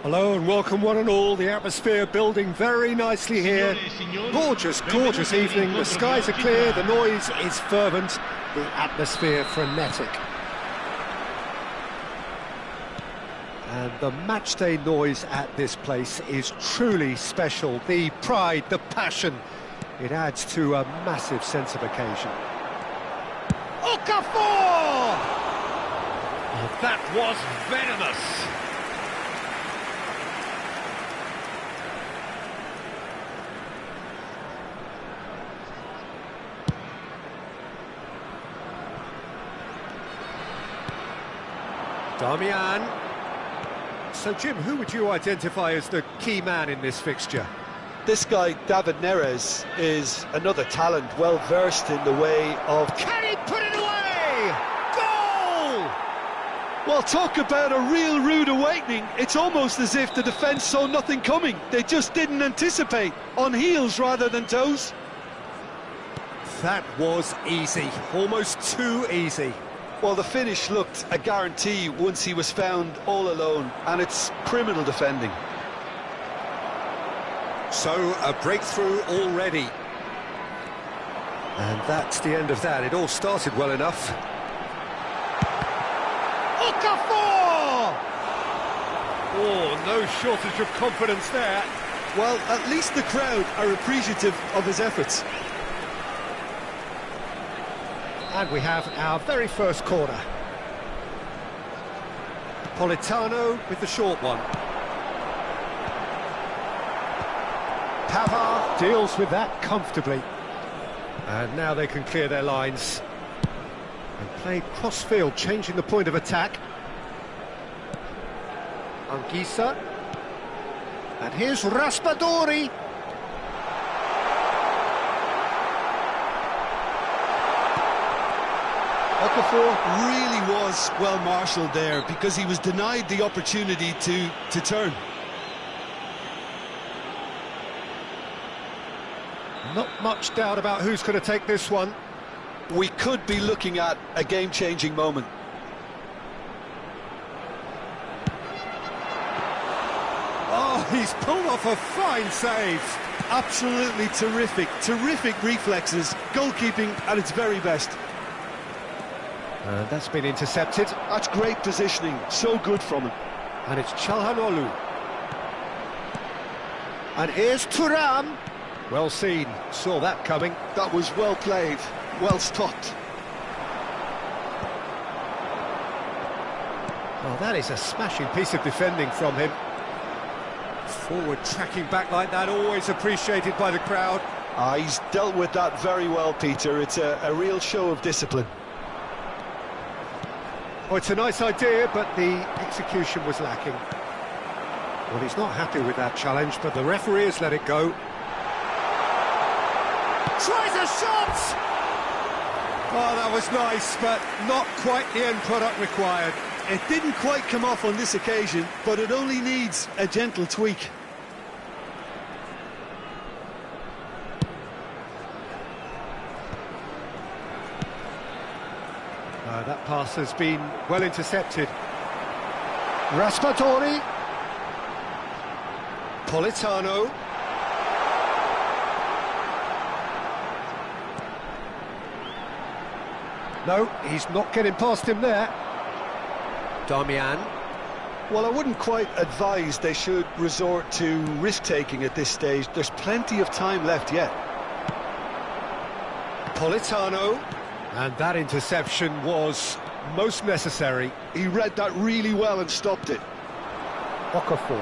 Hello and welcome one and all. The atmosphere building very nicely here. Gorgeous, gorgeous evening. The skies are clear, the noise is fervent, the atmosphere frenetic. And the matchday noise at this place is truly special. The pride, the passion, it adds to a massive sense of occasion. Okafor! Oh, that was venomous. Damian. So, Jim, who would you identify as the key man in this fixture? This guy, David Neres, is another talent, well versed in the way of... Can he put it away? Goal! Well, talk about a real rude awakening. It's almost as if the defence saw nothing coming. They just didn't anticipate, on heels rather than toes. That was easy, almost too easy. Well, the finish looked a guarantee once he was found all alone, and it's criminal defending. So, a breakthrough already. And that's the end of that. It all started well enough. Okafor! Oh, no shortage of confidence there. Well, at least the crowd are appreciative of his efforts. And we have our very first corner. Politano with the short one. Pavard deals with that comfortably. And now they can clear their lines. And play cross-field, changing the point of attack. Anguissa. And here's Raspadori. Okafor really was well marshalled there because he was denied the opportunity to turn. Not much doubt about who's going to take this one. We could be looking at a game-changing moment. Oh, he's pulled off a fine save. Absolutely terrific reflexes, goalkeeping at its very best. That's been intercepted. That's great positioning, so good from him. And it's Çalhanoğlu. And here's Thuram. Well seen, saw that coming. That was well played, well stopped. Oh, that is a smashing piece of defending from him. Forward tracking back like that, always appreciated by the crowd. He's dealt with that very well, Peter. It's a real show of discipline. Oh, it's a nice idea, but the execution was lacking. Well, he's not happy with that challenge, but the referee has let it go. Tries a shot! Oh, that was nice, but not quite the end product required. It didn't quite come off on this occasion, but it only needs a gentle tweak. That pass has been well intercepted. Raspadori. Politano. No, he's not getting past him there. Damian. Well, I wouldn't quite advise they should resort to risk-taking at this stage. There's plenty of time left yet. Politano. And that interception was most necessary. He read that really well and stopped it. Okafor.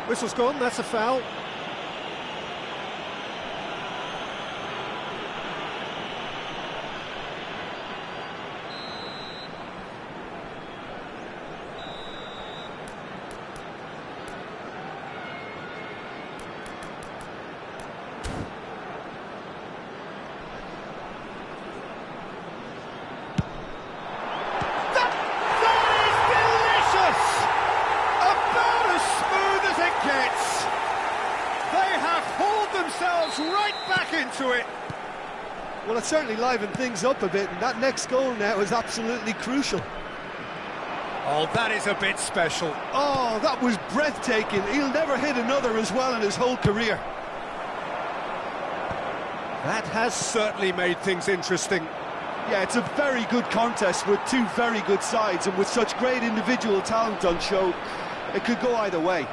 Whistle's gone, that's a foul. Right back into it. Well, it certainly livened things up a bit, and that next goal now is absolutely crucial. Oh, that is a bit special. Oh, that was breathtaking. He'll never hit another as well in his whole career. That has certainly made things interesting. Yeah, it's a very good contest with two very good sides, and with such great individual talent on show, it could go either way.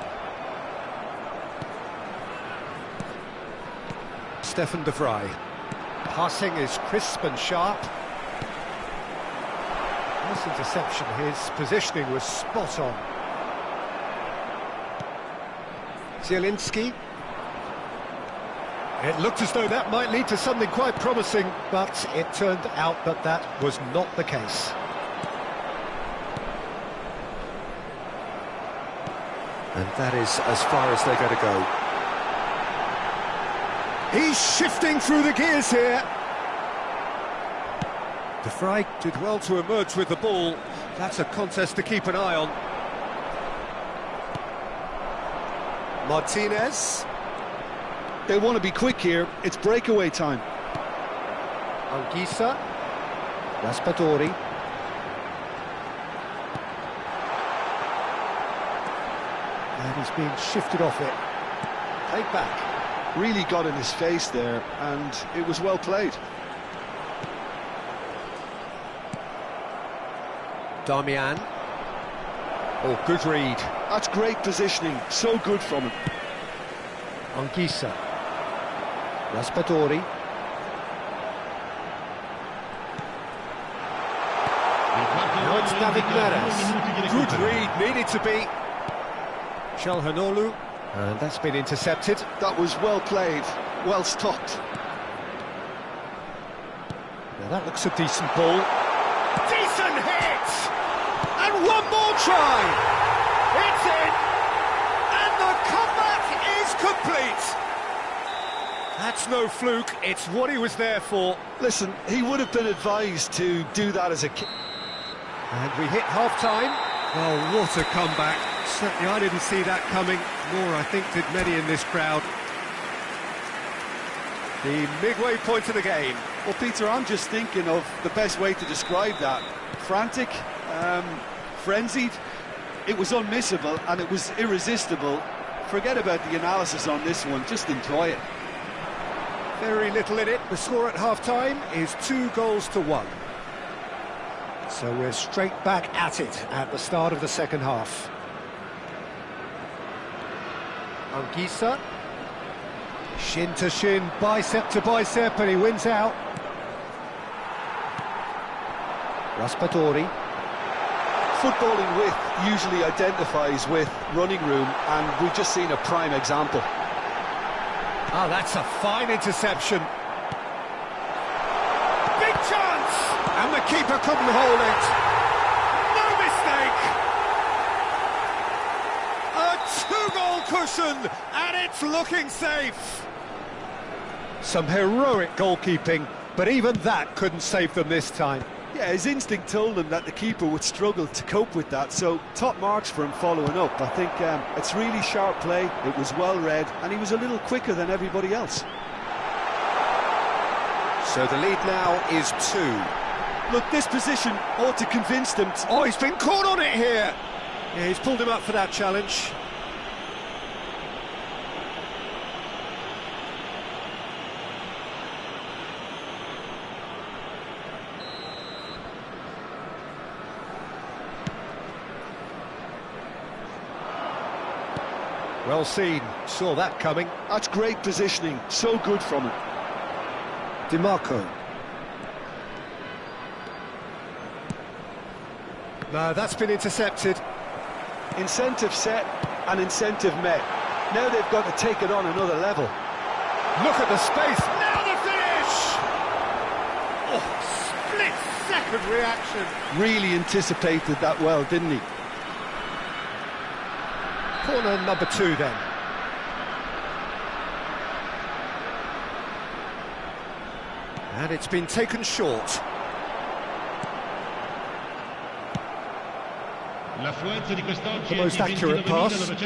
Stefan de Vrij. Passing is crisp and sharp. Nice interception. His positioning was spot on. Zielinski. It looked as though that might lead to something quite promising, but it turned out that that was not the case. And that is as far as they're going to go. He's shifting through the gears here. De Vrij did well to emerge with the ball. That's a contest to keep an eye on. Martinez. They want to be quick here. It's breakaway time. Anguissa. Raspadori. And he's being shifted off it. Take back. Really got in his face there, and it was well played. Darmian. Oh, good read. That's great positioning. So good from him. Anguissa. Raspadori. Now it's David Neres. Good read, needed to be. Çalhanoğlu. And that's been intercepted. That was well played, well stopped. Now that looks a decent ball. Decent hit! And one more try! It's in! And the comeback is complete! That's no fluke, it's what he was there for. Listen, he would have been advised to do that as a kid. And we hit half-time. Oh, what a comeback. Certainly I didn't see that coming, nor I think did many in this crowd. The midway point of the game. Well, Peter, I'm just thinking of the best way to describe that. Frantic, frenzied. It was unmissable and it was irresistible. Forget about the analysis on this one, just enjoy it. Very little in it. The score at half-time is 2-1. So we're straight back at it at the start of the second half. Anguissa. Shin to shin, bicep to bicep, and he wins out. Raspadori. Footballing width usually identifies with running room, and we've just seen a prime example. Ah, that's a fine interception. Big chance! And the keeper couldn't hold it. No mistake! A two-goal cushion, and it's looking safe. Some heroic goalkeeping, but even that couldn't save them this time. Yeah, his instinct told him that the keeper would struggle to cope with that, so top marks for him following up. I think it's really sharp play, it was well read, and he was a little quicker than everybody else. So the lead now is 2. Look, this position ought to convince them. Oh, he's been caught on it here! Yeah, he's pulled him up for that challenge. Well seen, saw that coming. That's great positioning, so good from him. DiMarco. No, that's been intercepted. Incentive set and incentive met. Now they've got to take it on another level. Look at the space, now the finish! Oh, split-second reaction. Really anticipated that well, didn't he? Corner number 2 then. And it's been taken short. The most accurate pass. And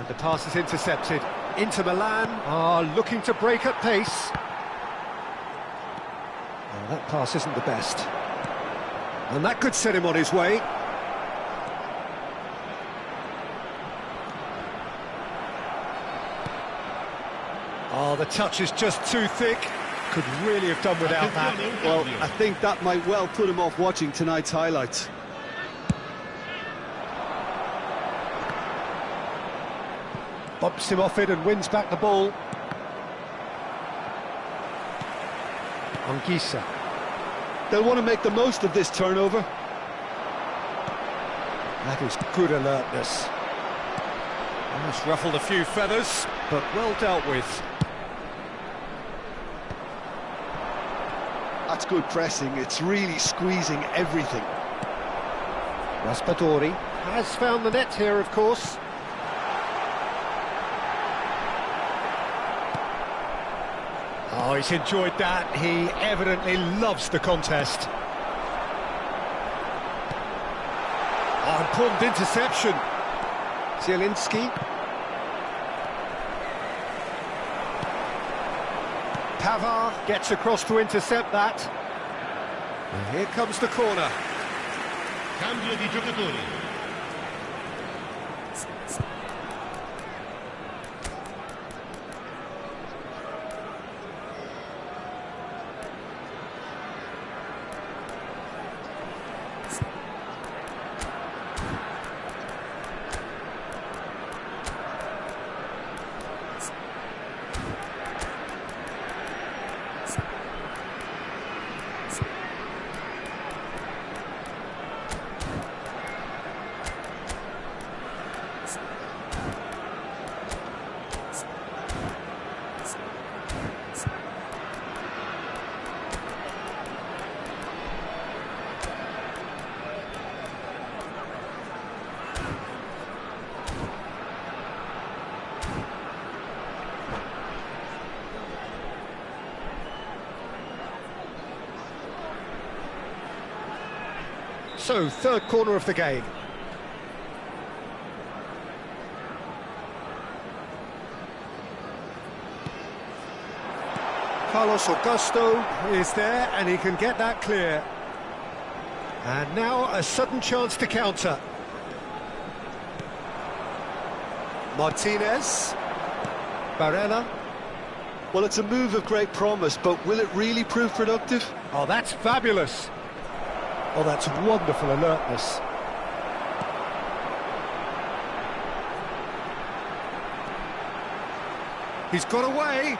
the pass is intercepted. Inter Milan are looking to break at pace. Well, that pass isn't the best. And that could set him on his way. Oh, the touch is just too thick. Could really have done without that. Well, I think that might well put him off watching tonight's highlights. Bumps him off it and wins back the ball. Anguissa. They'll want to make the most of this turnover. That is good alertness. Almost ruffled a few feathers, but well dealt with. That's good pressing. It's really squeezing everything. Raspadori has found the net here, of course. Oh, he's enjoyed that. He evidently loves the contest. Oh, important interception. Zielinski. Pavard gets across to intercept that. And here comes the corner. Cambio di giocatori. So, third corner of the game. Carlos Augusto is there and he can get that clear. And now a sudden chance to counter. Martinez. Barella. Well, it's a move of great promise, but will it really prove productive? Oh, that's fabulous. Oh, that's wonderful alertness. He's got away.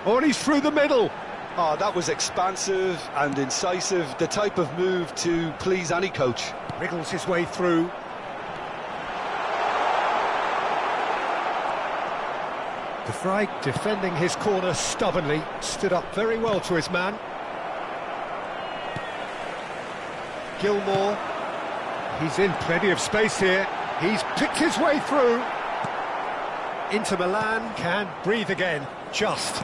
Oh, and he's through the middle. Oh, that was expansive and incisive, the type of move to please any coach. Wriggles his way through. De Vrij defending his corner stubbornly, stood up very well to his man. Gilmore, he's in plenty of space here. He's picked his way through. Inter Milan can breathe again, just.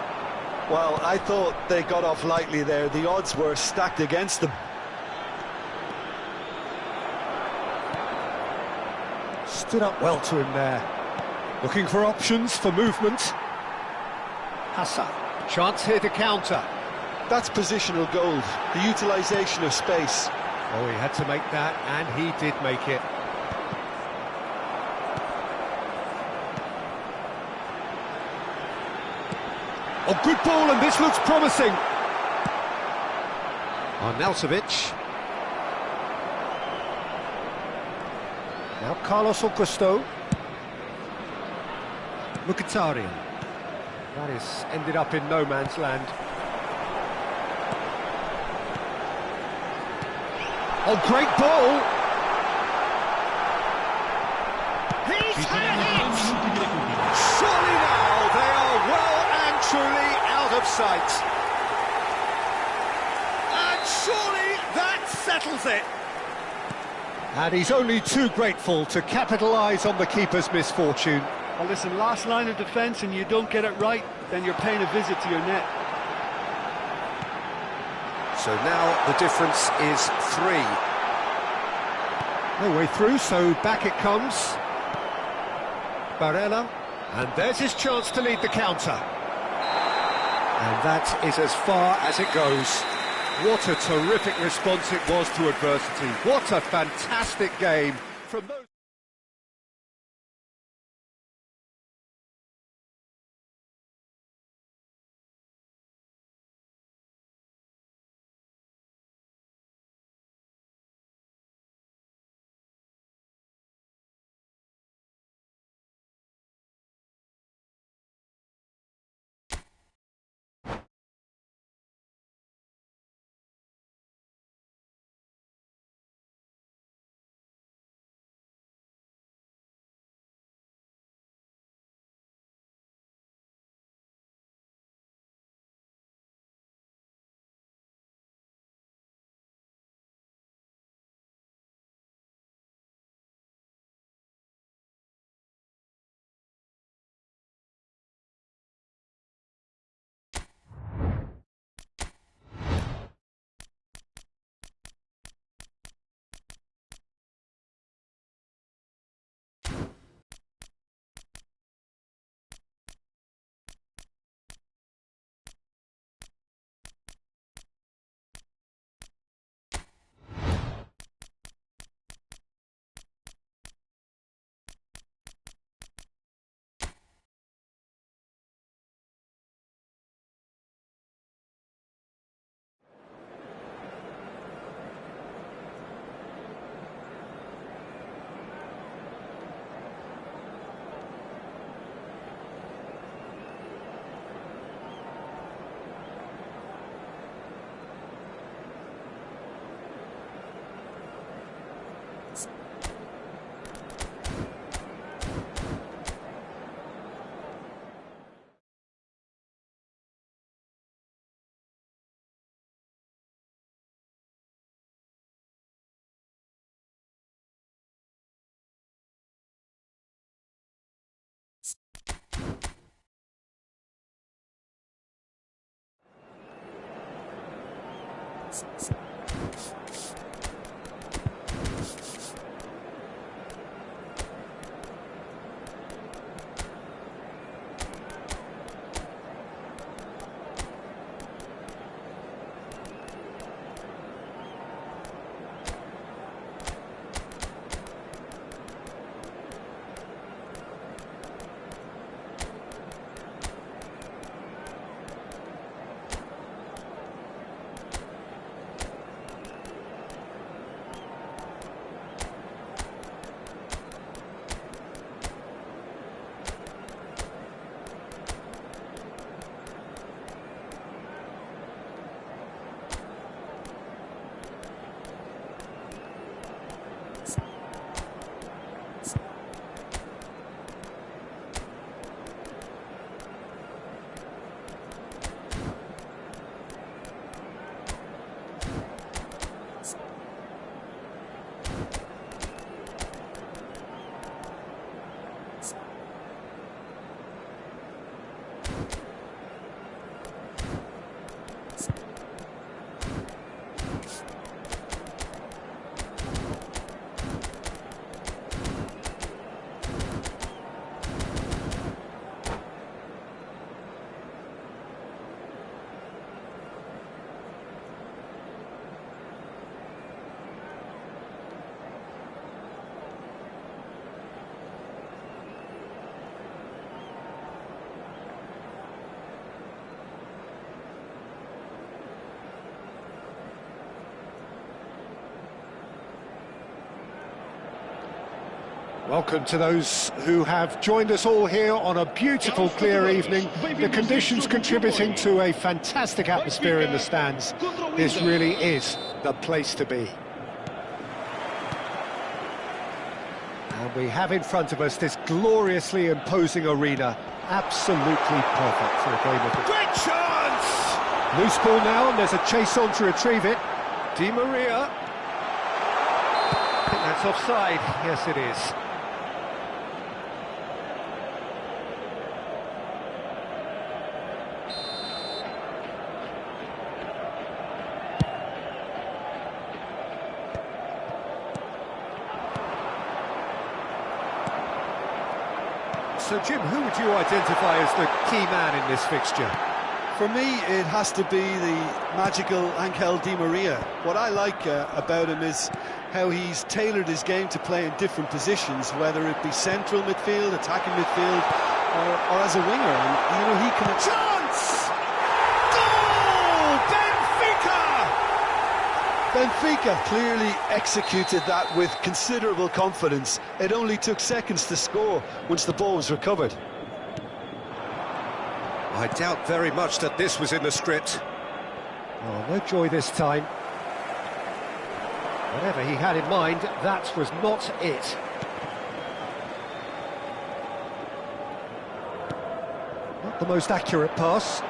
Well, I thought they got off lightly there. The odds were stacked against them. Stood up well to him there. Looking for options for movement. Hassan, chance here to counter. That's positional gold, the utilisation of space. Oh, he had to make that, and he did make it. Oh, good ball, and this looks promising. Arnautovic. Now Carlos Augusto. Mkhitaryan. That is ended up in no man's land. Oh, great ball! He's had a hit! Surely now they are well and truly out of sight. And surely that settles it. And he's only too grateful to capitalise on the keeper's misfortune. Well, listen, last line of defence and you don't get it right, then you're paying a visit to your net. So now the difference is 3. No way through, so back it comes. Barella, and there's his chance to lead the counter. And that is as far as it goes. What a terrific response it was to adversity. What a fantastic game from those... Welcome to those who have joined us all here on a beautiful, clear evening. The conditions contributing to a fantastic atmosphere in the stands. This really is the place to be. And we have in front of us this gloriously imposing arena. Absolutely perfect for a game of it. Great chance! Loose ball now, and there's a chase on to retrieve it. Di Maria. I think that's offside. Yes, it is. So, Jim, who would you identify as the key man in this fixture? For me, it has to be the magical Angel Di Maria. What I like about him is how he's tailored his game to play in different positions, whether it be central midfield, attacking midfield, or as a winger. And, you know, he can... Chance! Goal! Benfica! Benfica clearly executed that with considerable confidence. It only took seconds to score once the ball was recovered. I doubt very much that this was in the script. Oh, no joy this time. Whatever he had in mind, that was not it. Not the most accurate pass.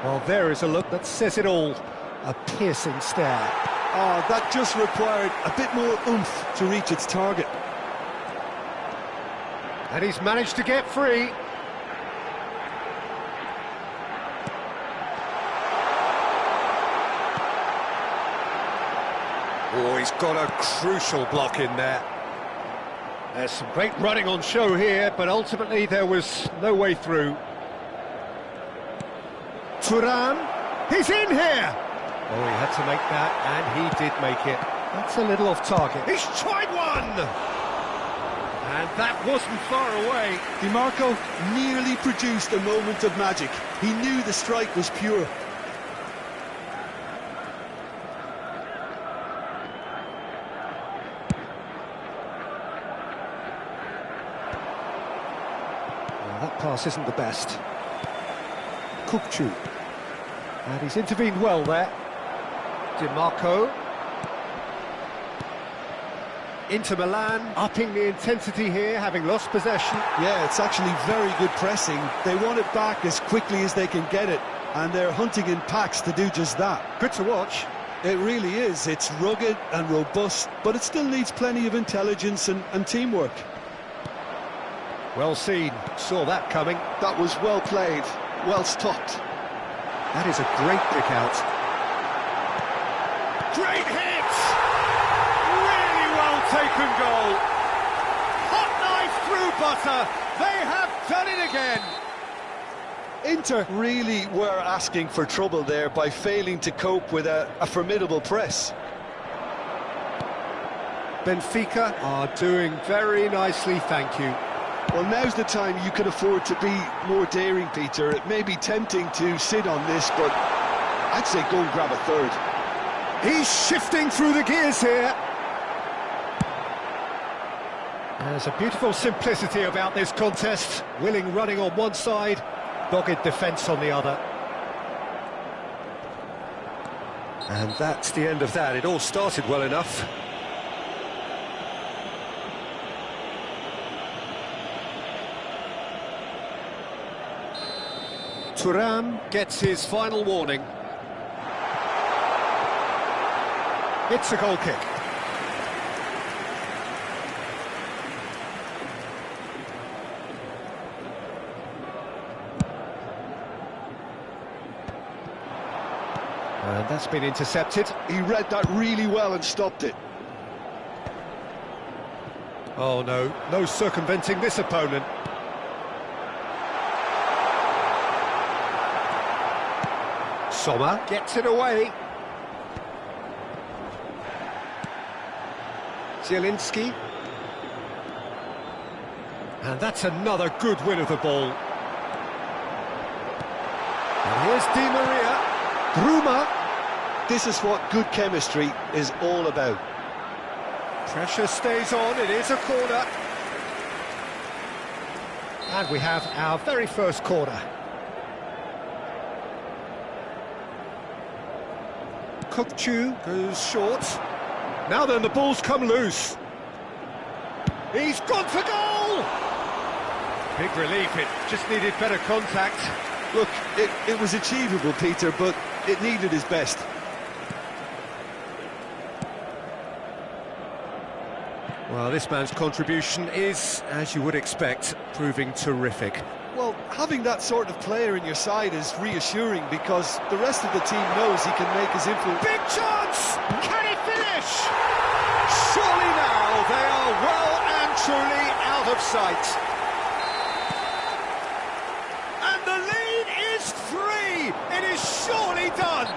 Well, there is a look that says it all. A piercing stare. Oh, that just required a bit more oomph to reach its target. And he's managed to get free. Oh, he's got a crucial block in there. There's some great running on show here, but ultimately there was no way through. Thuram, he's in here! Oh, he had to make that, and he did make it. That's a little off target. He's tried one! And that wasn't far away. Di Marco nearly produced a moment of magic. He knew the strike was pure. That pass isn't the best. Kupchu. And he's intervened well there. Di Marco. Inter Milan, upping the intensity here, having lost possession. Yeah, it's actually very good pressing. They want it back as quickly as they can get it, and they're hunting in packs to do just that. Good to watch. It really is. It's rugged and robust, but it still needs plenty of intelligence and teamwork. Well seen, saw that coming. That was well played, well stopped. That is a great pick out. Great hit! Really well taken goal. Hot knife through butter. They have done it again. Inter really were asking for trouble there by failing to cope with a formidable press. Benfica are doing very nicely, thank you. Well, now's the time you can afford to be more daring, Peter. It may be tempting to sit on this, but I'd say go and grab a third. He's shifting through the gears here. There's a beautiful simplicity about this contest. Willing running on one side, dogged defence on the other. And that's the end of that. It all started well enough. Thuram gets his final warning. It's a goal kick. And that's been intercepted. He read that really well and stopped it. Oh no, no circumventing this opponent. Sommer gets it away. Zielinski. And that's another good win of the ball. And here's Di Maria. Bruma. This is what good chemistry is all about. Pressure stays on, it is a corner. And we have our very first corner. Kupchu goes short. Now then, the ball's come loose. He's gone for goal! Big relief, it just needed better contact. Look, it was achievable, Peter, but it needed his best. Well, this man's contribution is, as you would expect, proving terrific. Well, having that sort of player in your side is reassuring because the rest of the team knows he can make his influence. Big chance! Can he finish? Surely now they are well and truly out of sight. And the lead is 3! It is surely done!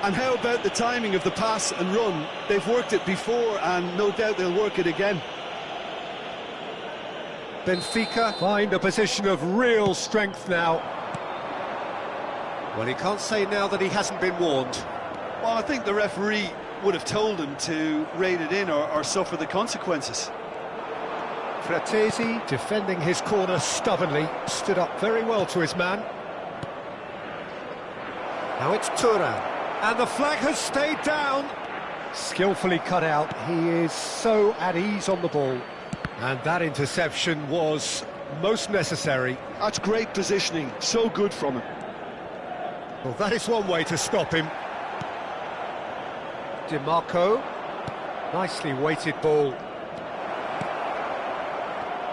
And how about the timing of the pass and run? They've worked it before, and no doubt they'll work it again. Benfica find a position of real strength now. Well, he can't say now that he hasn't been warned. Well, I think the referee would have told him to rein it in or suffer the consequences. Fratesi, defending his corner stubbornly, stood up very well to his man. Now it's Thuram. And the flag has stayed down. Skillfully cut out, he is so at ease on the ball. And that interception was most necessary. That's great positioning, so good from him. Well, that is one way to stop him. DiMarco, nicely weighted ball.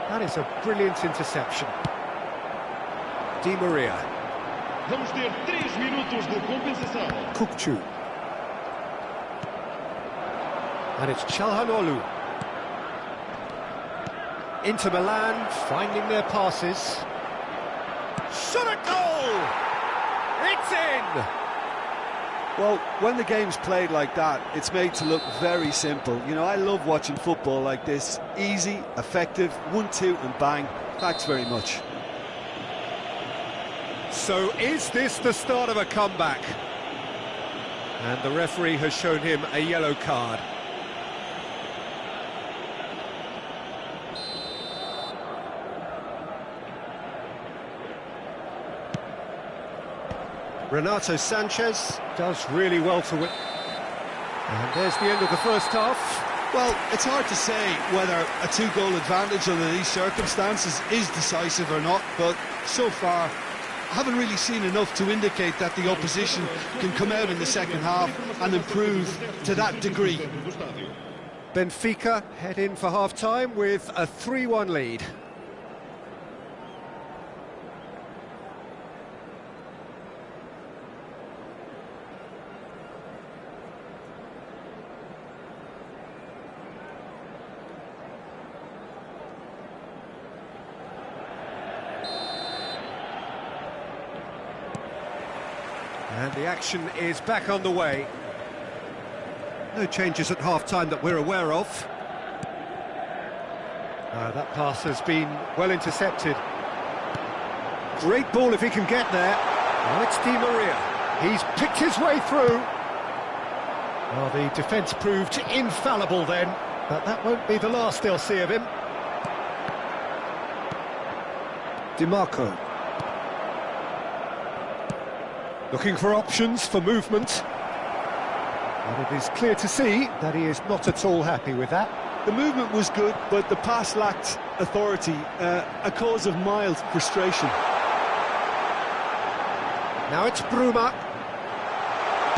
That is a brilliant interception. Di Maria. Vamos ter 3 minutos de compensação. Kukçu. And it's Çalhanoğlu. Inter Milan finding their passes. Shot a goal! It's in! Well, when the game's played like that, it's made to look very simple. You know, I love watching football like this. Easy, effective, 1-2 and bang. Thanks very much. So is this the start of a comeback? And the referee has shown him a yellow card. Renato Sanchez does really well to win. And there's the end of the first half. Well, it's hard to say whether a 2-goal advantage under these circumstances is decisive or not, but so far I haven't really seen enough to indicate that the opposition can come out in the second half and improve to that degree. Benfica head in for half-time with a 3-1 lead. And the action is back on the way. No changes at half-time that we're aware of. That pass has been well intercepted. Great ball if he can get there. Now it's Di Maria. He's picked his way through. Well, the defence proved infallible then, but that won't be the last they'll see of him. DiMarco. Looking for options for movement. And it is clear to see that he is not at all happy with that. The movement was good, but the pass lacked authority, a cause of mild frustration. Now it's Bruma.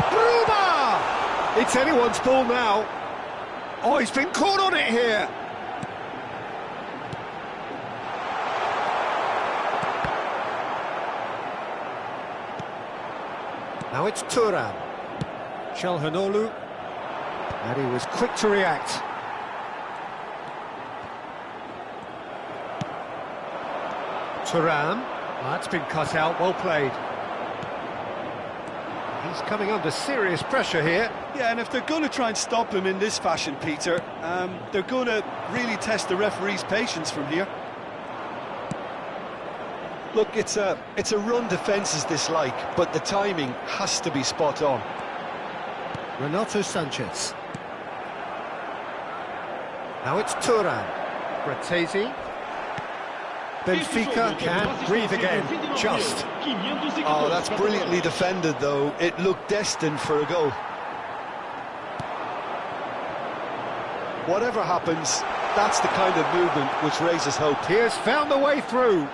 Bruma! It's anyone's ball now. Oh, he's been caught on it here. Now it's Thuram. Çalhanoğlu. And he was quick to react. Thuram. That's been cut out, well played. He's coming under serious pressure here. Yeah, and if they're going to try and stop him in this fashion, Peter, they're going to really test the referee's patience from here. Look, it's a run defence is dislike, but the timing has to be spot on. Renato Sanchez. Now it's Thuram. Fratesi. Benfica can breathe again, just. Oh, that's brilliantly defended, though. It looked destined for a goal. Whatever happens, that's the kind of movement which raises hope. He has found the way through.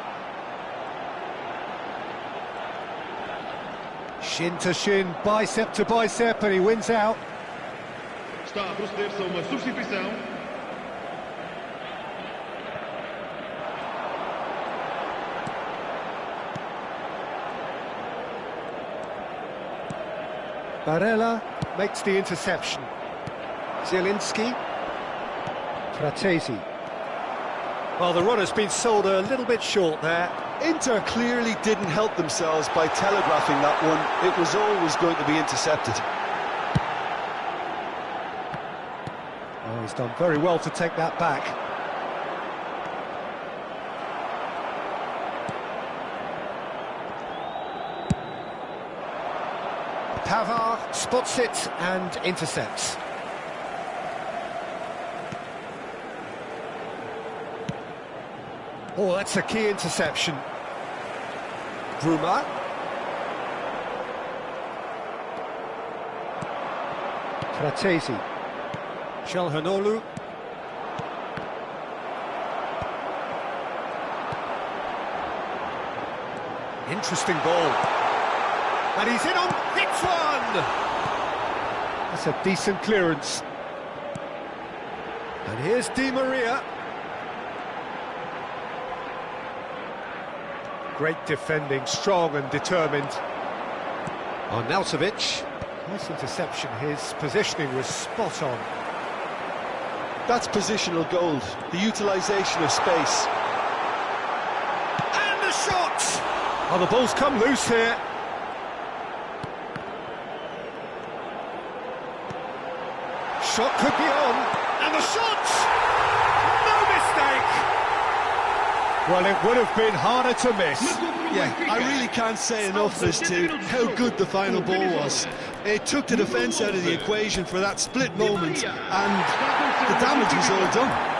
Shin to shin, bicep to bicep, and he wins out. Está a proceder-se a uma substituição. Barella makes the interception. Zielinski. Fratesi. Well, the run has been sold a little bit short there. Inter clearly didn't help themselves by telegraphing that one. It was always going to be intercepted. Oh, he's done very well to take that back. Pavard spots it and intercepts. Oh, that's a key interception. Bruma. Fratesi. Çalhanoğlu. Interesting ball. And he's in on... Hits one! That's a decent clearance. And here's Di Maria. Great defending, strong and determined. Arnautovic. Nice interception, his positioning was spot on. That's positional gold, the utilisation of space. And the shot! Oh, the ball's come loose here. Shot could be on, and the shot! No mistake! Well, it would have been harder to miss. Yeah, I really can't say enough as to how good the final ball was. It took the defence out of the equation for that split moment, and the damage was all done.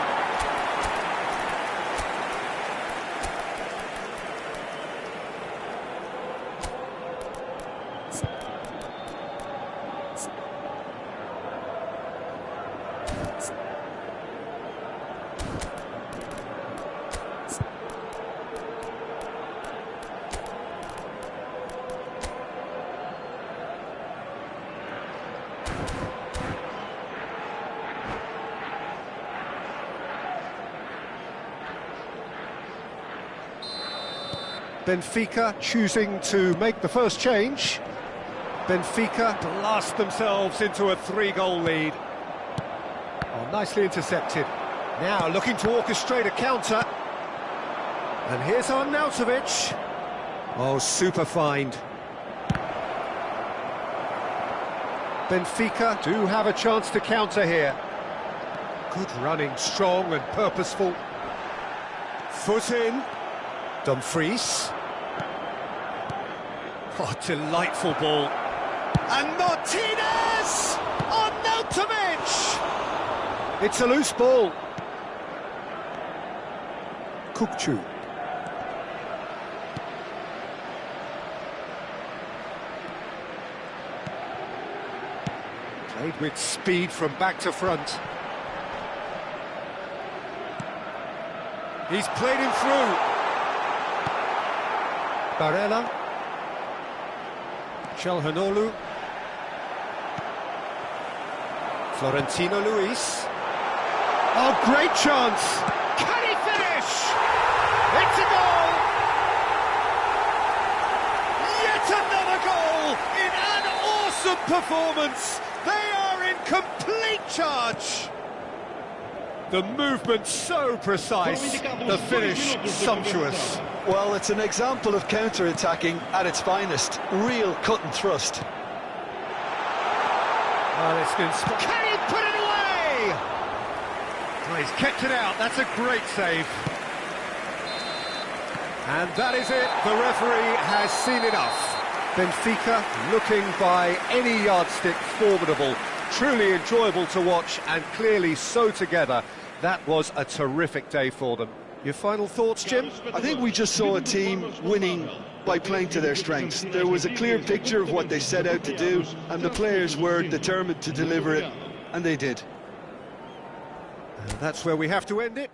Benfica choosing to make the first change. Benfica blast themselves into a 3-goal lead. Oh, nicely intercepted. Now looking to orchestrate a counter. And here's Arnautovic. Oh, super find. Benfica do have a chance to counter here. Good running, strong and purposeful. Foot in. Dumfries. Oh, delightful ball. And Martinez! Arnautovic! It's a loose ball. Kukçu. Played with speed from back to front. He's played him through. Barella. Çalhanoğlu. Florentino Luis. Oh, great chance! Can he finish? It's a goal! Yet another goal in an awesome performance! They are in complete charge! The movement so precise, the finish sumptuous. Well, it's an example of counter-attacking at its finest. Real cut and thrust. Oh, it's been... Can he put it away? Oh, he's kept it out. That's a great save. And that is it. The referee has seen enough. Benfica looking by any yardstick formidable. Truly enjoyable to watch and clearly so together. That was a terrific day for them. Your final thoughts, Jim? I think we just saw a team winning by playing to their strengths. There was a clear picture of what they set out to do, and the players were determined to deliver it, and they did. And that's where we have to end it.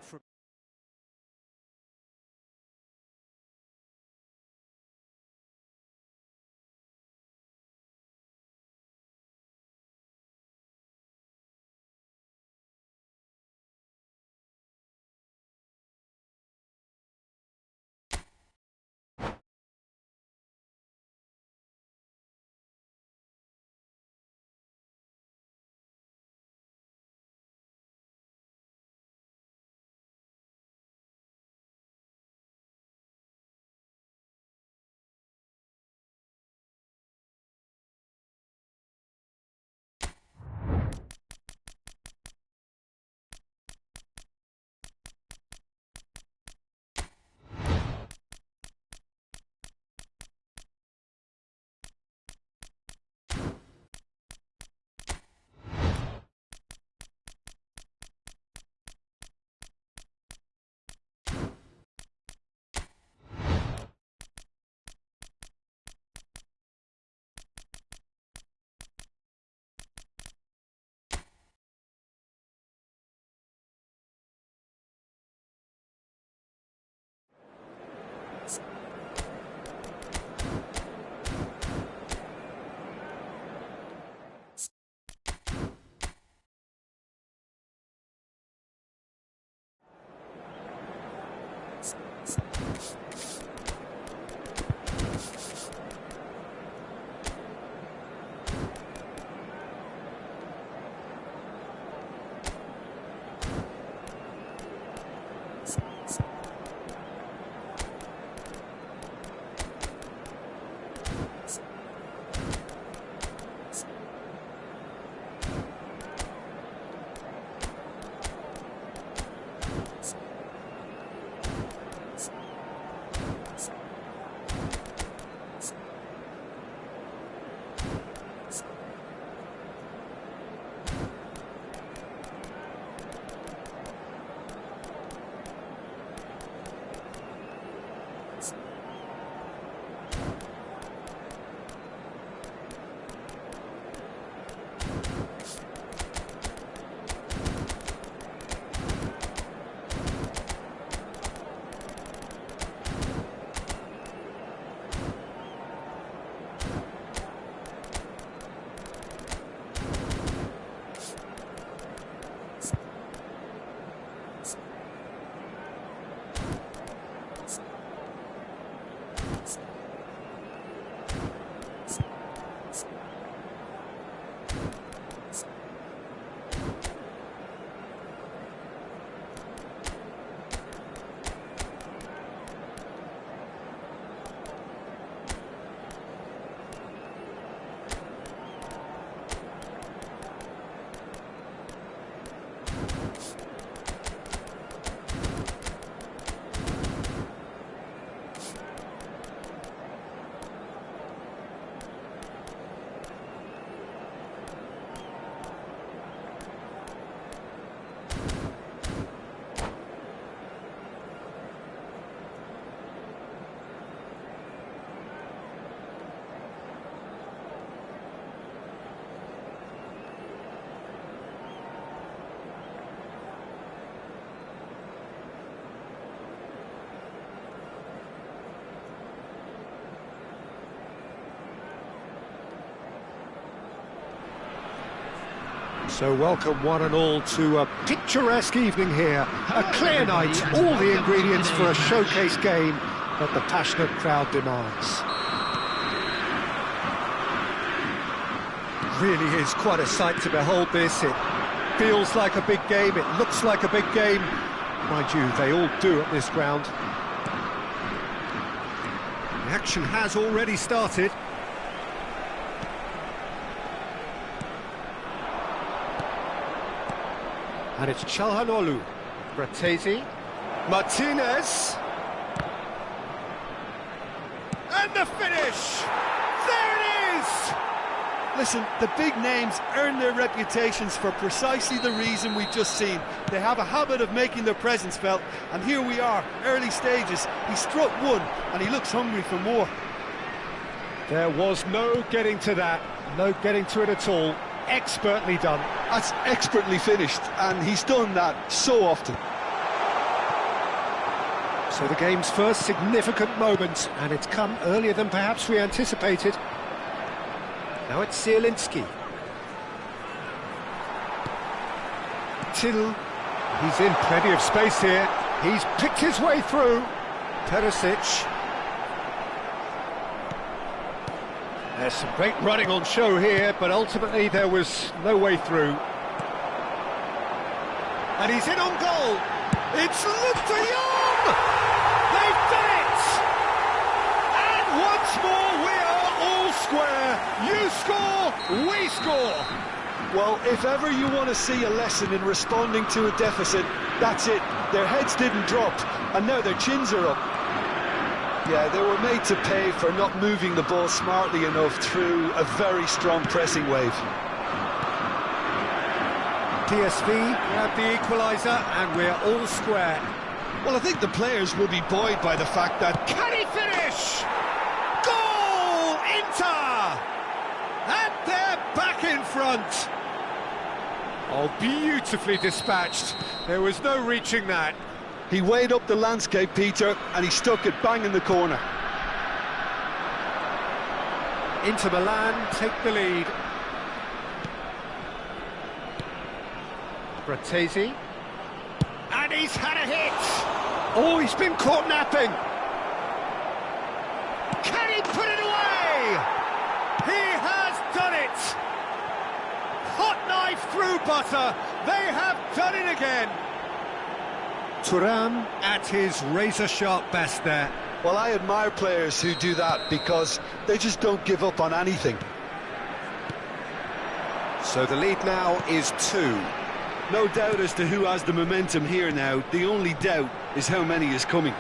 So welcome one and all to a picturesque evening here. A clear night, all the ingredients for a showcase game that the passionate crowd demands. Really is quite a sight to behold this. It feels like a big game, it looks like a big game. Mind you, they all do at this ground. The action has already started. And it's Çalhanoğlu, Bratesi, Martinez, and the finish! There it is! Listen, the big names earn their reputations for precisely the reason we've just seen. They have a habit of making their presence felt, and here we are, early stages. He struck one, and he looks hungry for more. There was no getting to that, no getting to it at all. Expertly done. That's expertly finished, and he's done that so often. So the game's first significant moment, and it's come earlier than perhaps we anticipated. Now it's Zielinski. Till. He's in plenty of space here. He's picked his way through. Perisic. There's some great running on show here, but ultimately there was no way through. And he's in on goal. It's Luke de Jong! They've done it! And once more we are all square. You score, we score. Well, if ever you want to see a lesson in responding to a deficit, that's it. Their heads didn't drop, and now their chins are up. Yeah, they were made to pay for not moving the ball smartly enough through a very strong pressing wave. PSV grab the equaliser, and we're all square. Well, I think the players will be buoyed by the fact that... Can he finish? Goal! Inter! And they're back in front. Oh, beautifully dispatched. There was no reaching that. He weighed up the landscape, Peter, and he stuck it bang in the corner. Inter Milan take the lead. Bratesi. And he's had a hit! Oh, he's been caught napping! Can he put it away? He has done it! Hot knife through butter. They have done it again. Thuram at his razor-sharp best there. Well, I admire players who do that because they just don't give up on anything. So the lead now is 2. No doubt as to who has the momentum here now. The only doubt is how many is coming.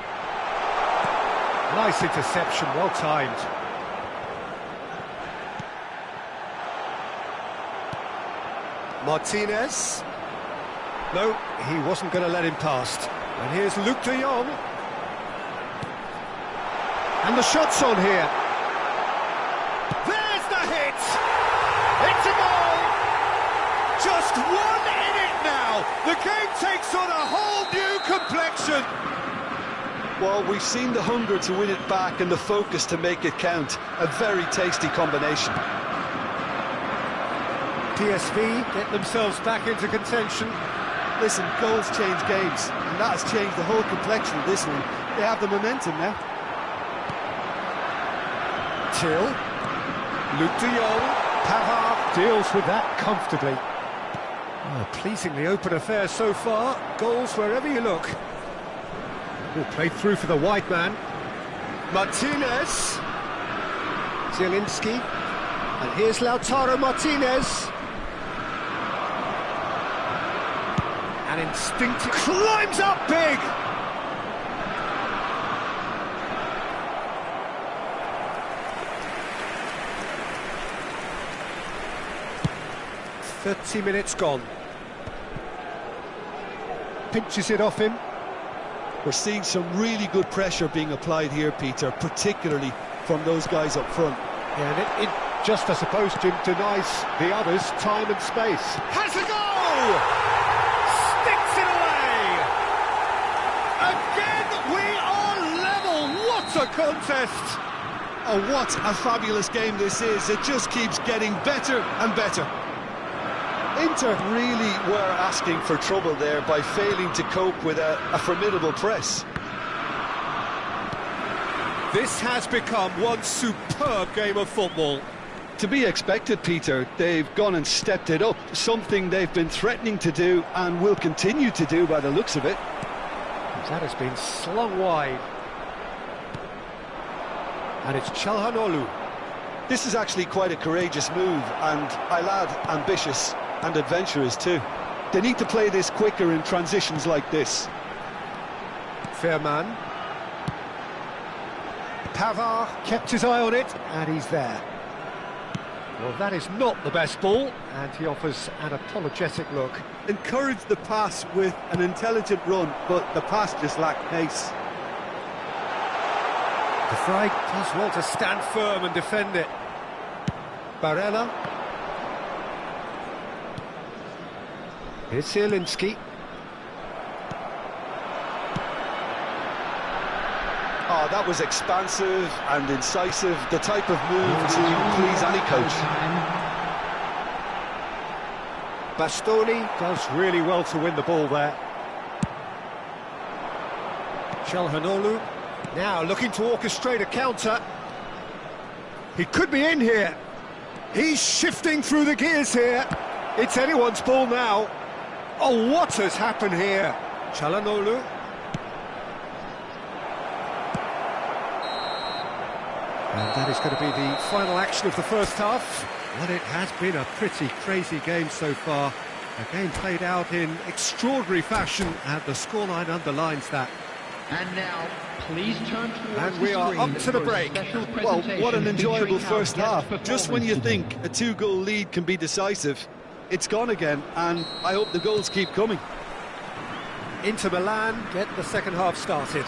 Nice interception, well timed. Martinez. No, he wasn't going to let him past. And here's Luke de Jong. And the shot's on here. There's the hit! It's a goal! Just one in it now! The game takes on a whole new complexion! Well, we've seen the hunger to win it back and the focus to make it count. A very tasty combination. PSV get themselves back into contention. Listen, goals change games, and that has changed the whole complexion of this one. They have the momentum now. Till. Luke de Jong. Pavard deals with that comfortably. Oh, pleasingly open affair so far. Goals wherever you look. Oh, played through for the wide man. Martinez. Zielinski. And here's Lautaro Martinez. And instinctive climbs up big. "30 minutes gone." Pinches it off him. We're seeing some really good pressure being applied here, Peter, particularly from those guys up front. Yeah, and it just, I suppose, Jim, denies the others time and space. Has a goal! Sticks it away! Again, we are level! What a contest! Oh, what a fabulous game this is. It just keeps getting better and better. Inter really were asking for trouble there by failing to cope with a formidable press. This has become one superb game of football. To be expected, Peter. They've gone and stepped it up, something they've been threatening to do and will continue to do by the looks of it. That has been slung wide. And it's Çalhanoğlu. This is actually quite a courageous move, and I'll add, ambitious and adventurous too. They need to play this quicker in transitions like this. Fairman. Pavard kept his eye on it, and he's there. Well, that is not the best ball, and he offers an apologetic look. Encouraged the pass with an intelligent run, but the pass just lacked pace. De Vrij does well to stand firm and defend it. Barella. Here's Zielinski. Oh, that was expansive and incisive, the type of move to please any coach. Bastoni does really well to win the ball there. Çalhanoğlu now looking to orchestrate a counter. He could be in here. He's shifting through the gears here. It's anyone's ball now. Oh, what has happened here? Çalhanoğlu. And that is going to be the final action of the first half. Well, it has been a pretty crazy game so far. A game played out in extraordinary fashion, and the scoreline underlines that. And now, please turn towards And we are up to the break. Well, what an enjoyable first half. Just when you think a two-goal lead can be decisive, it's gone again, and I hope the goals keep coming. Inter Milan get the second half started.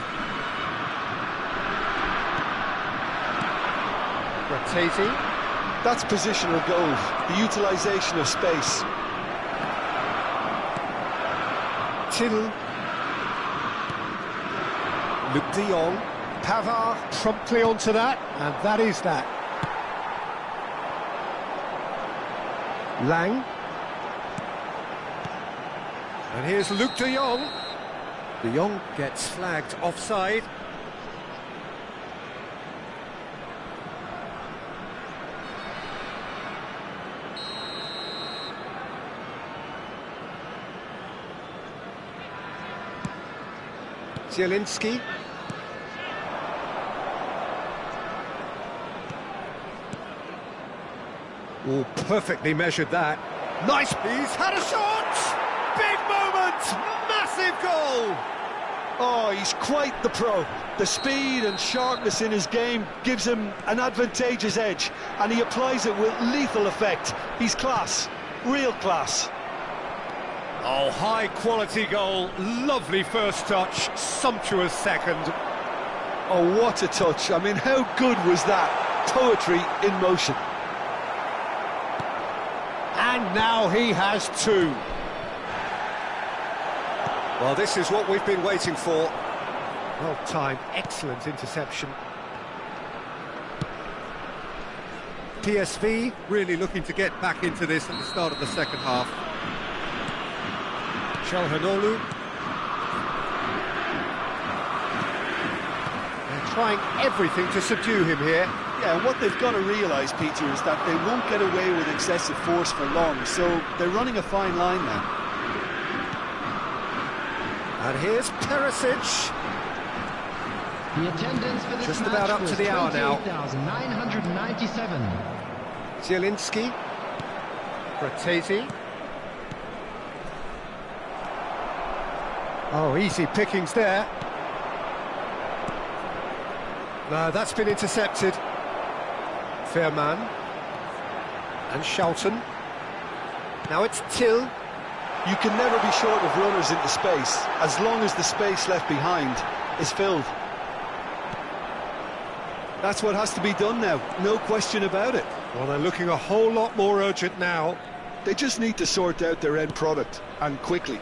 Ratesi. That's positional goal, the utilisation of space. Till. Luke de Jong. Pavard promptly onto that, and that is that. Lang. And here's Luke de Jong. De Jong gets flagged offside. Zielinski. Oh, perfectly measured that. Nice. He's had a shot! Big moment! Massive goal! Oh, he's quite the pro. The speed and sharpness in his game gives him an advantageous edge, and he applies it with lethal effect. He's class, real class. Oh, high-quality goal. Lovely first touch, sumptuous second. Oh, what a touch. I mean, how good was that? Poetry in motion. And now he has two. Well, this is what we've been waiting for. Well timed, excellent interception. PSV really looking to get back into this at the start of the second half. Çalhanoğlu. They're trying everything to subdue him here. Yeah, and what they've got to realise, Peter, is that they won't get away with excessive force for long, so they're running a fine line now. And here's Perisic. The attendance for this Just match about up was to the hour now. 28,997. Zielinski. Fratesi. Oh, easy pickings there. No, that's been intercepted. Fairman. And Schouten. Now it's Till. You can never be short of runners into space, as long as the space left behind is filled. That's what has to be done now, no question about it. Well, they're looking a whole lot more urgent now. They just need to sort out their end product, and quickly.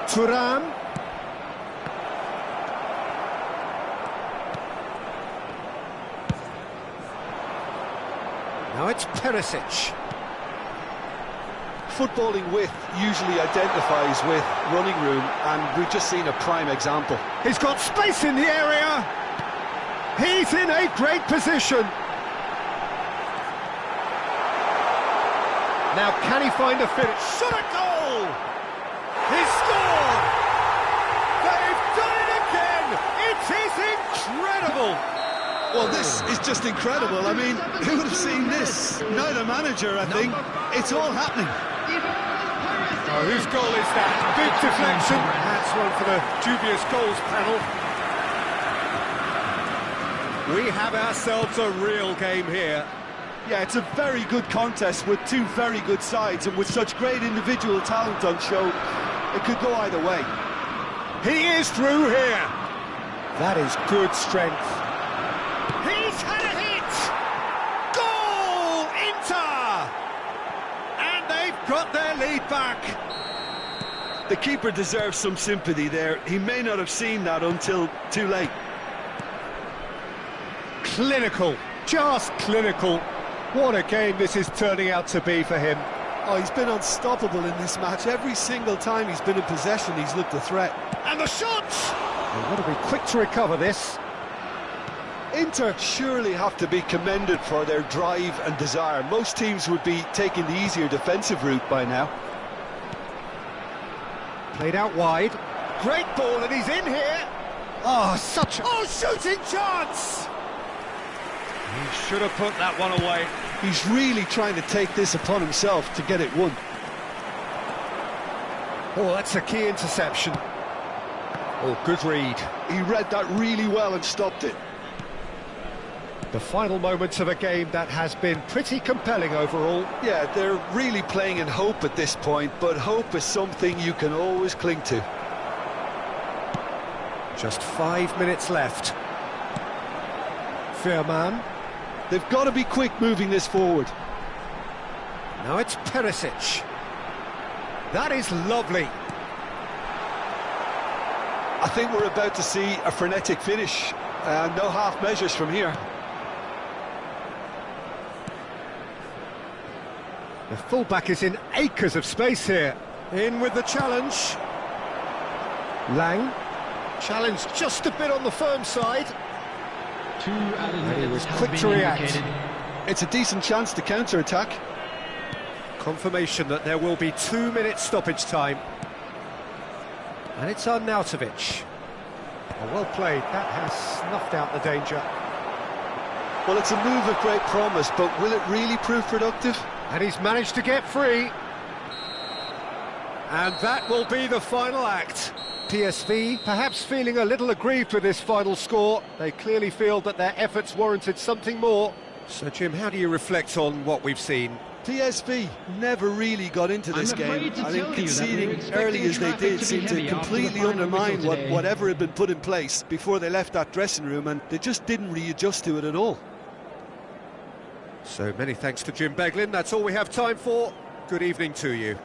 Thuram. Now it's Perisic. Footballing width usually identifies with running room, and we've just seen a prime example. He's got space in the area. He's in a great position. Now can he find a finish? Shot a goal! He scored! They've done it again! It is incredible! Well, this is just incredible. I mean, who would have seen this? Neither manager, I think. It's all happening. Oh, whose goal is that? Big deflection. That's one for the dubious goals panel. We have ourselves a real game here. Yeah, it's a very good contest with two very good sides, and with such great individual talent on show, it could go either way. He is through here. That is good strength. He's had a hit! Goal! Inter! And they've got their lead back. The keeper deserves some sympathy there. He may not have seen that until too late. Clinical, just clinical. What a game this is turning out to be for him. Oh, he's been unstoppable in this match. Every single time he's been in possession, he's looked a threat. And the shot! They've got to be quick to recover this. Inter surely have to be commended for their drive and desire. Most teams would be taking the easier defensive route by now. Played out wide. Great ball, and he's in here! Oh, such a... Oh, shooting chance! He should have put that one away. He's really trying to take this upon himself to get it won. Oh, that's a key interception. Oh, good read. He read that really well and stopped it. The final moments of a game that has been pretty compelling overall. Yeah, they're really playing in hope at this point, but hope is something you can always cling to. Just 5 minutes left. Fairman. They've got to be quick moving this forward. Now it's Perisic. That is lovely. I think we're about to see a frenetic finish. No half measures from here. The fullback is in acres of space here. In with the challenge. Lang. Challenge just a bit on the firm side. And he was quick to react. It's a decent chance to counter-attack. Confirmation that there will be 2 minutes stoppage time. And it's Arnautovic. Oh, well played, that has snuffed out the danger. Well, it's a move of great promise, but will it really prove productive? And he's managed to get free. And that will be the final act. PSV perhaps feeling a little aggrieved with this final score. They clearly feel that their efforts warranted something more. So, Jim, how do you reflect on what we've seen? PSV never really got into this game. I think conceding early as they did seemed to completely undermine whatever had been put in place before they left that dressing room, and they just didn't readjust to it at all. So many thanks to Jim Beglin. That's all we have time for. Good evening to you.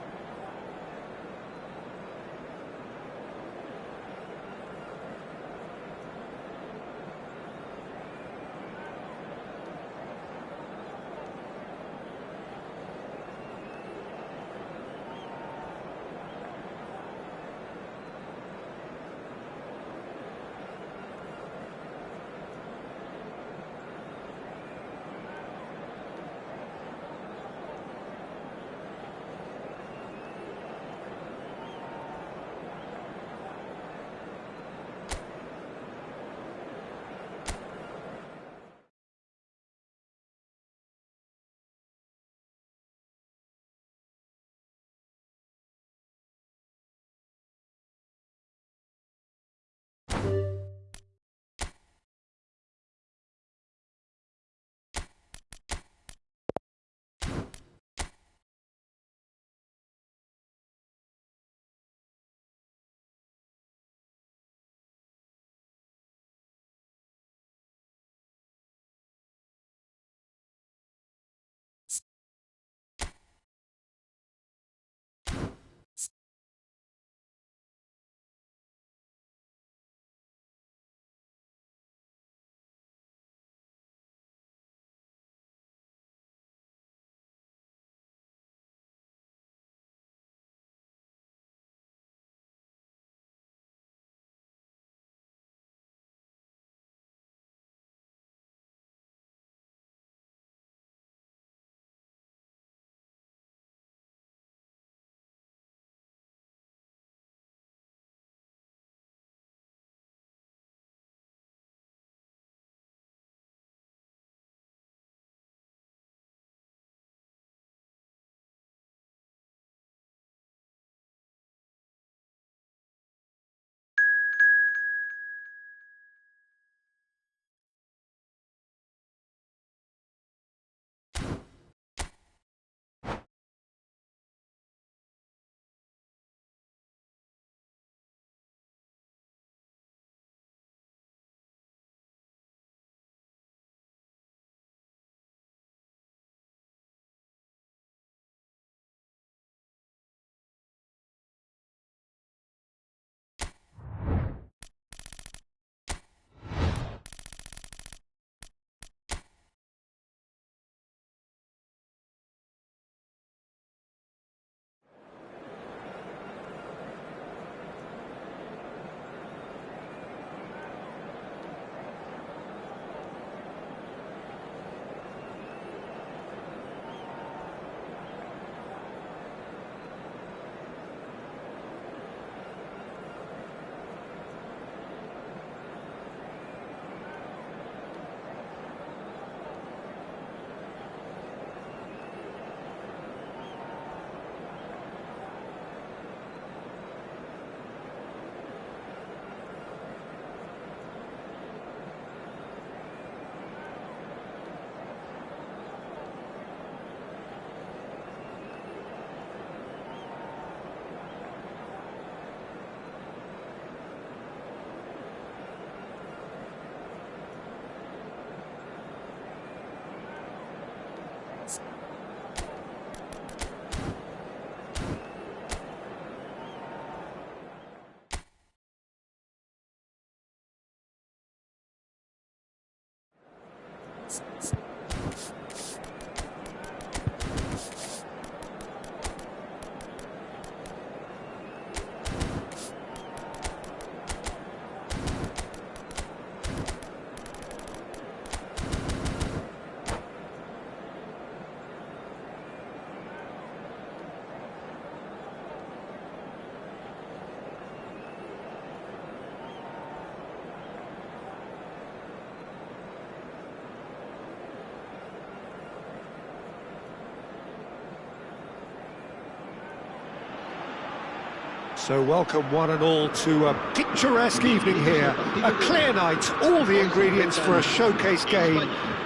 So welcome one and all to a picturesque evening here. A clear night, all the ingredients for a showcase game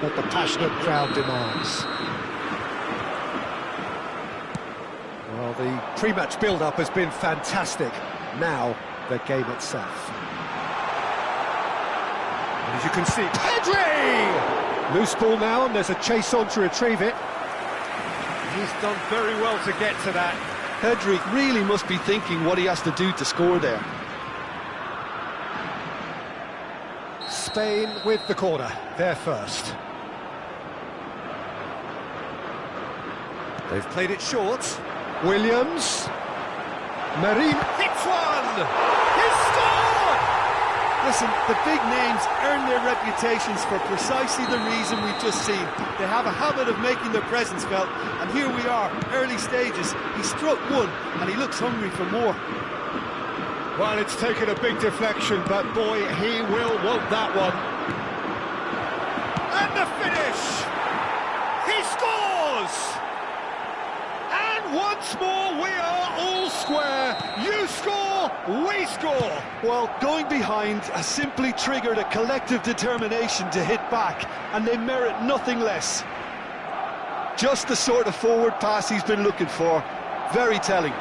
that the passionate crowd demands. Well, the pre-match build-up has been fantastic. Now, the game itself. And as you can see, Pedri! Loose ball now, and there's a chase on to retrieve it. He's done very well to get to that. Pedri really must be thinking what he has to do to score there. Spain with the corner, they're first. They've played it short. Williams. Marin Hits one! He's scored! Listen, the big names earn their reputations for precisely the reason we've just seen. They have a habit of making their presence felt, and here we are, early stages. He struck one, and he looks hungry for more. Well, it's taken a big deflection, but boy, he will want that one. And the finish! He scores! And once more, we are all square. You score, we score. Well, going behind has simply triggered a collective determination to hit back, and they merit nothing less. Just the sort of forward pass he's been looking for. Very telling.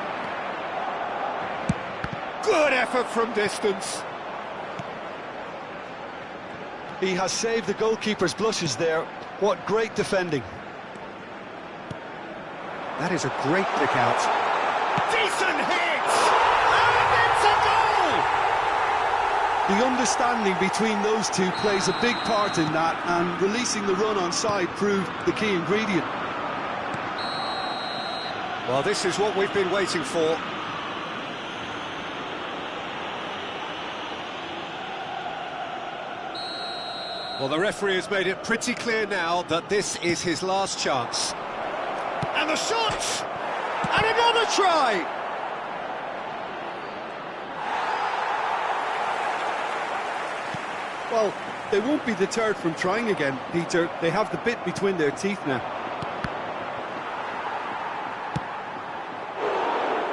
Good effort from distance. He has saved the goalkeeper's blushes there. What great defending. That is a great pick out. Decent hit! And it's a goal! The understanding between those two plays a big part in that, and releasing the run on side proved the key ingredient. Well, this is what we've been waiting for. Well, the referee has made it pretty clear now that this is his last chance. And the shot! And another try! Well, they won't be deterred from trying again, Peter. They have the bit between their teeth now.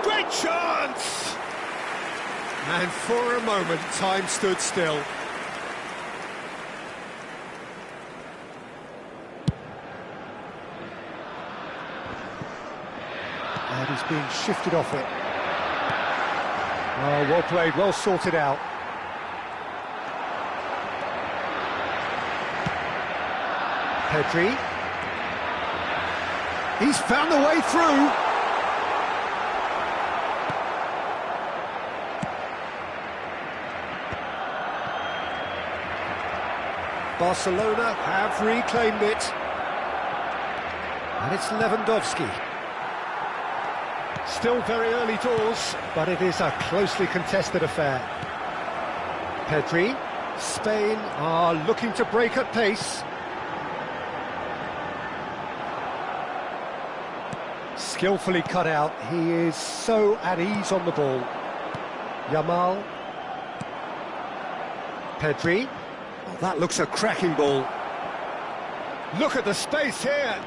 Great chance! And for a moment, time stood still. And he's being shifted off it. Oh, well played, well sorted out. Pedri. He's found the way through. Barcelona have reclaimed it. And it's Lewandowski. Still very early doors, but it is a closely contested affair. Pedri. Spain are looking to break at pace. Skillfully cut out. He is so at ease on the ball. Yamal. Pedri. Oh, that looks a cracking ball. Look at the space here.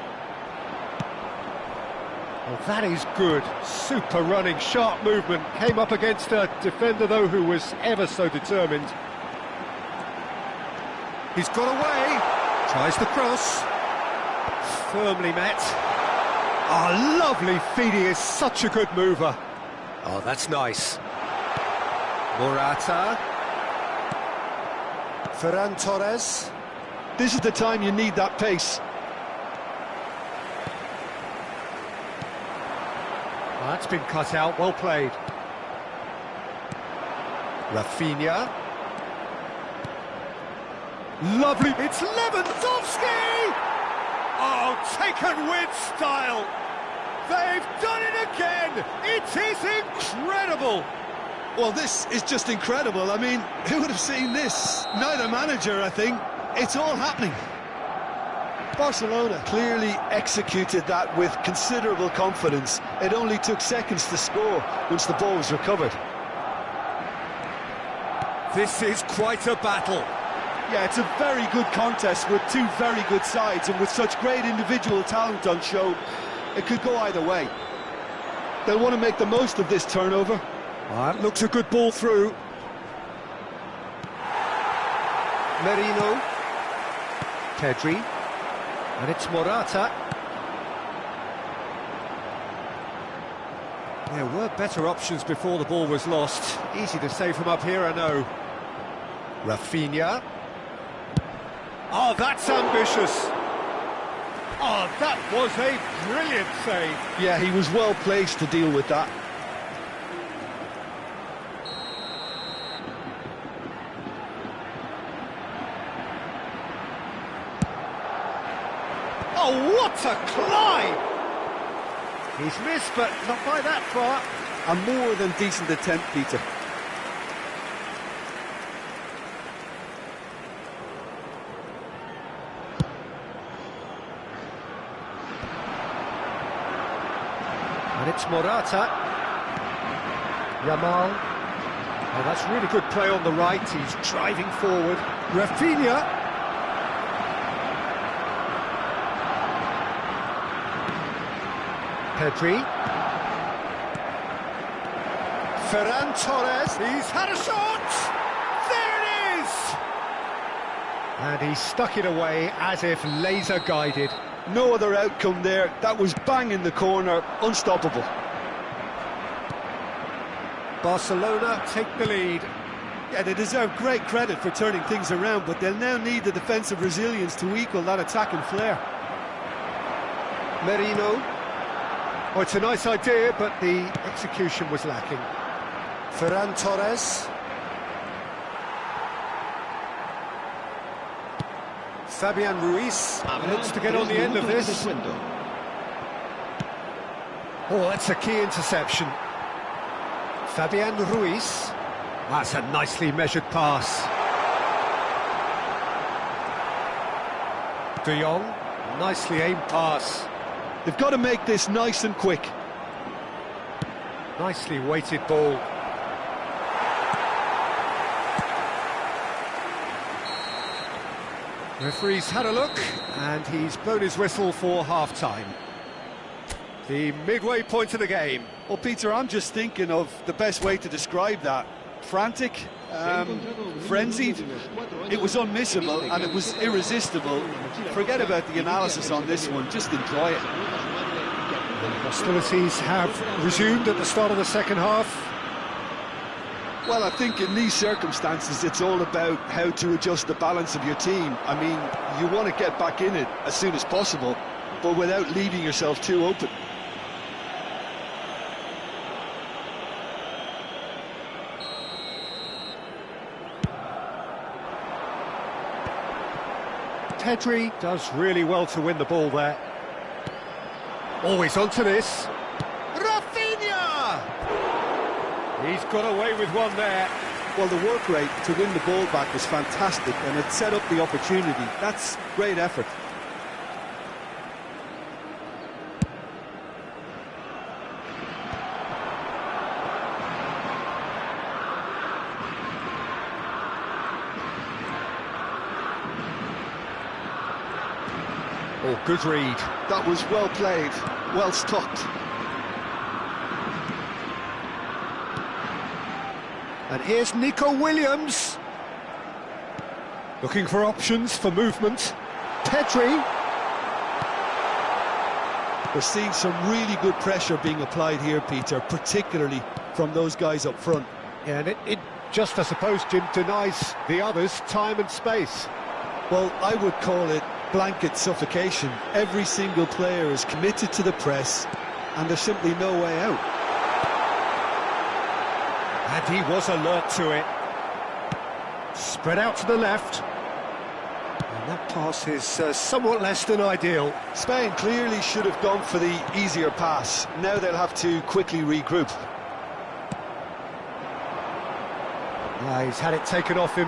Well, that is good. Super running, sharp movement. Came up against a defender, though, who was ever so determined. He's got away. Tries the cross. Firmly met. Oh, lovely feed. He is such a good mover. Oh, that's nice. Morata. Ferran Torres. This is the time you need that pace. Well, that's been cut out. Well played. Rafinha. Lovely. It's Lewandowski! Oh, taken with style. They've done it again. It is incredible. Well, this is just incredible. I mean, who would have seen this? Neither manager, I think. It's all happening. Barcelona clearly executed that with considerable confidence. It only took seconds to score once the ball was recovered. This is quite a battle. Yeah, it's a very good contest with two very good sides, and with such great individual talent on show, it could go either way. They'll want to make the most of this turnover. That looks a good ball through. Merino. Pedri. And it's Morata. There were better options before the ball was lost. Easy to save from up here, I know. Rafinha. Oh, that's ambitious. Oh, that was a brilliant save. Yeah, he was well placed to deal with that. Oh, what a climb! He's missed, but not by that far. A more than decent attempt, Peter. And it's Morata. Yamal. Oh, that's really good play on the right. He's driving forward. Rafinha. Pedri. Ferran Torres. He's had a shot. There it is. And he stuck it away as if laser guided. No other outcome there. That was bang in the corner, unstoppable. Barcelona take the lead. Yeah, they deserve great credit for turning things around, but they'll now need the defensive resilience to equal that attacking flair. Merino. Oh, it's a nice idea, but the execution was lacking. Ferran Torres. Fabian Ruiz looks to get on the end of this. Oh, that's a key interception. Fabian Ruiz. That's a nicely measured pass. De Jong. Nicely aimed pass. They've got to make this nice and quick. Nicely weighted ball. Referee's had a look, and he's blown his whistle for half-time. The midway point of the game. Well, Peter, I'm just thinking of the best way to describe that. Frantic, frenzied. It was unmissable, and it was irresistible. Forget about the analysis on this one, just enjoy it. Hostilities have resumed at the start of the second half. Well, I think in these circumstances, it's all about how to adjust the balance of your team. I mean, you want to get back in it as soon as possible, but without leaving yourself too open. Pedri does really well to win the ball there. Always onto this. Rafinha! He's got away with one there. Well, the work rate to win the ball back was fantastic, and it set up the opportunity. That's great effort. Oh, good read. That was well played, well stopped. And here's Nico Williams. Looking for options for movement. Pedri. We're seeing some really good pressure being applied here, Peter, particularly from those guys up front. Yeah, and it just, I suppose, Jim, denies the others time and space. Well, I would call it blanket suffocation. Every single player is committed to the press, and there's simply no way out. And he was alert to it. Spread out to the left. And that pass is somewhat less than ideal. Spain clearly should have gone for the easier pass. Now they'll have to quickly regroup. He's had it taken off him.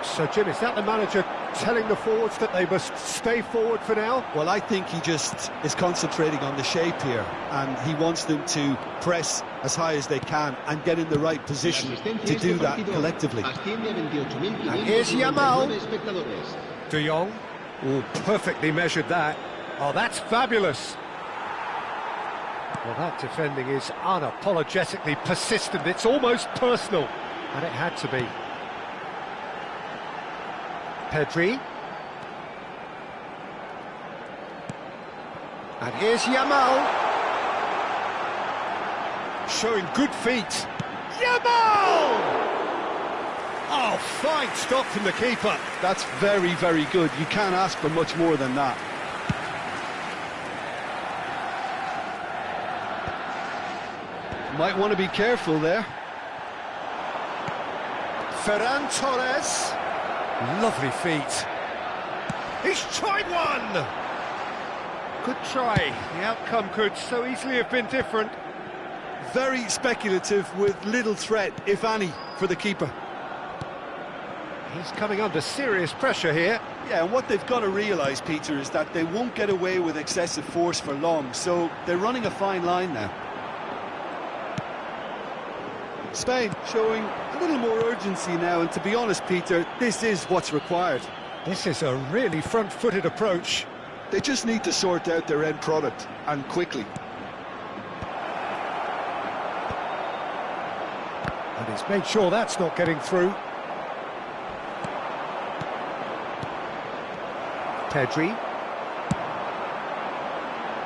So, Jim, is that the manager telling the forwards that they must stay forward for now? Well, I think he just is concentrating on the shape here, and he wants them to press as high as they can and get in the right position to do that collectively. And here's Yamal. De Jong. Oh, perfectly measured that. Oh, that's fabulous. Well, that defending is unapologetically persistent. It's almost personal, and it had to be. Pedri. And here's Yamal. Showing good feet. Yamal! Oh, fine stop from the keeper. That's very, very good. You can't ask for much more than that. Might want to be careful there. Ferran Torres. Lovely feet. He's tried one! Good try. The outcome could so easily have been different. Very speculative with little threat, if any, for the keeper. He's coming under serious pressure here. Yeah, and what they've got to realise, Peter, is that they won't get away with excessive force for long, so they're running a fine line now. Spain showing a little more urgency now, and to be honest, Peter, this is what's required. This is a really front-footed approach. They just need to sort out their end product, and quickly. And he's made sure that's not getting through. Pedri.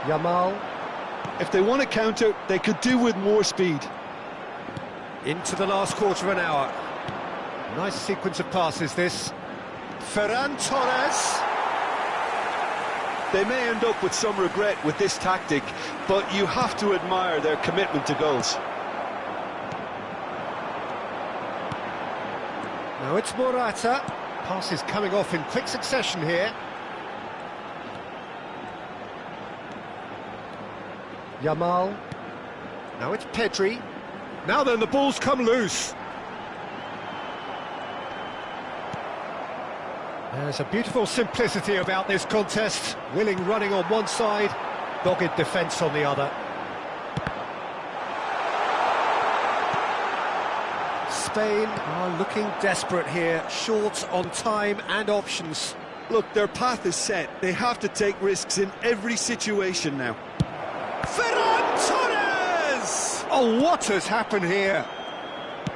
Yamal. If they want to counter, they could do with more speed. Into the last quarter of an hour. Nice sequence of passes, this. Ferran Torres. They may end up with some regret with this tactic, but you have to admire their commitment to goals. Now it's Morata. Passes coming off in quick succession here. Yamal. Now it's Pedri. Now then, the ball's come loose. There's a beautiful simplicity about this contest. Willing running on one side, dogged defence on the other. Spain are looking desperate here, short on time and options. Look, their path is set. They have to take risks in every situation now. Ferran Torres! Oh, what has happened here?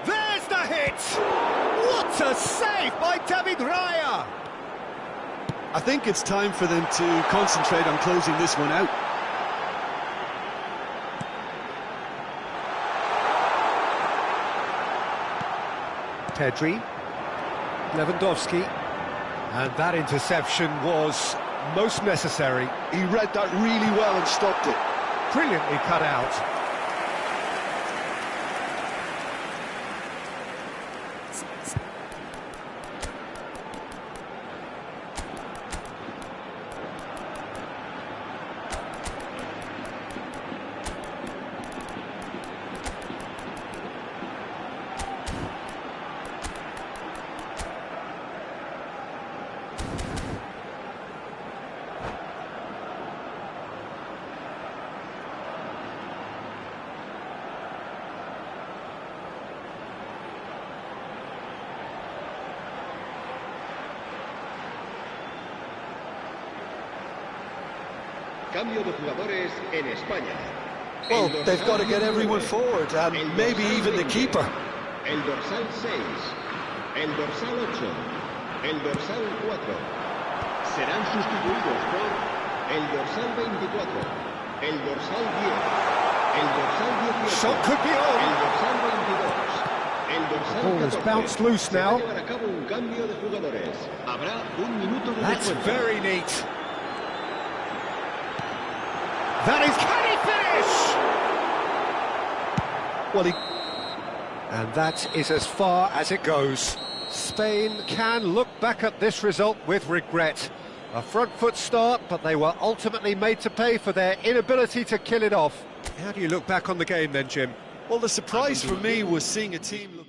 There's the hit! What a save by David Raya! I think it's time for them to concentrate on closing this one out. Pedri, Lewandowski, and that interception was most necessary. He read that really well and stopped it. Brilliantly cut out. Cambio de jugadores en España. Well, they've got to get everyone forward, and maybe even the keeper. El dorsal 6, el dorsal 8, el dorsal 4. Serán sustituidos por el dorsal 24, el dorsal 10, el dorsal 18, Shot could be on. el dorsal 22, el dorsal Ball has 14. bounced loose now. Se va a llevar a cabo un cambio de jugadores. Habrá un minuto de That's descuento. very neat. That is, can he finish? Well, And that is as far as it goes. Spain can look back at this result with regret. A front foot start, but they were ultimately made to pay for their inability to kill it off. How do you look back on the game then, Jim? well, the surprise for me was seeing a team look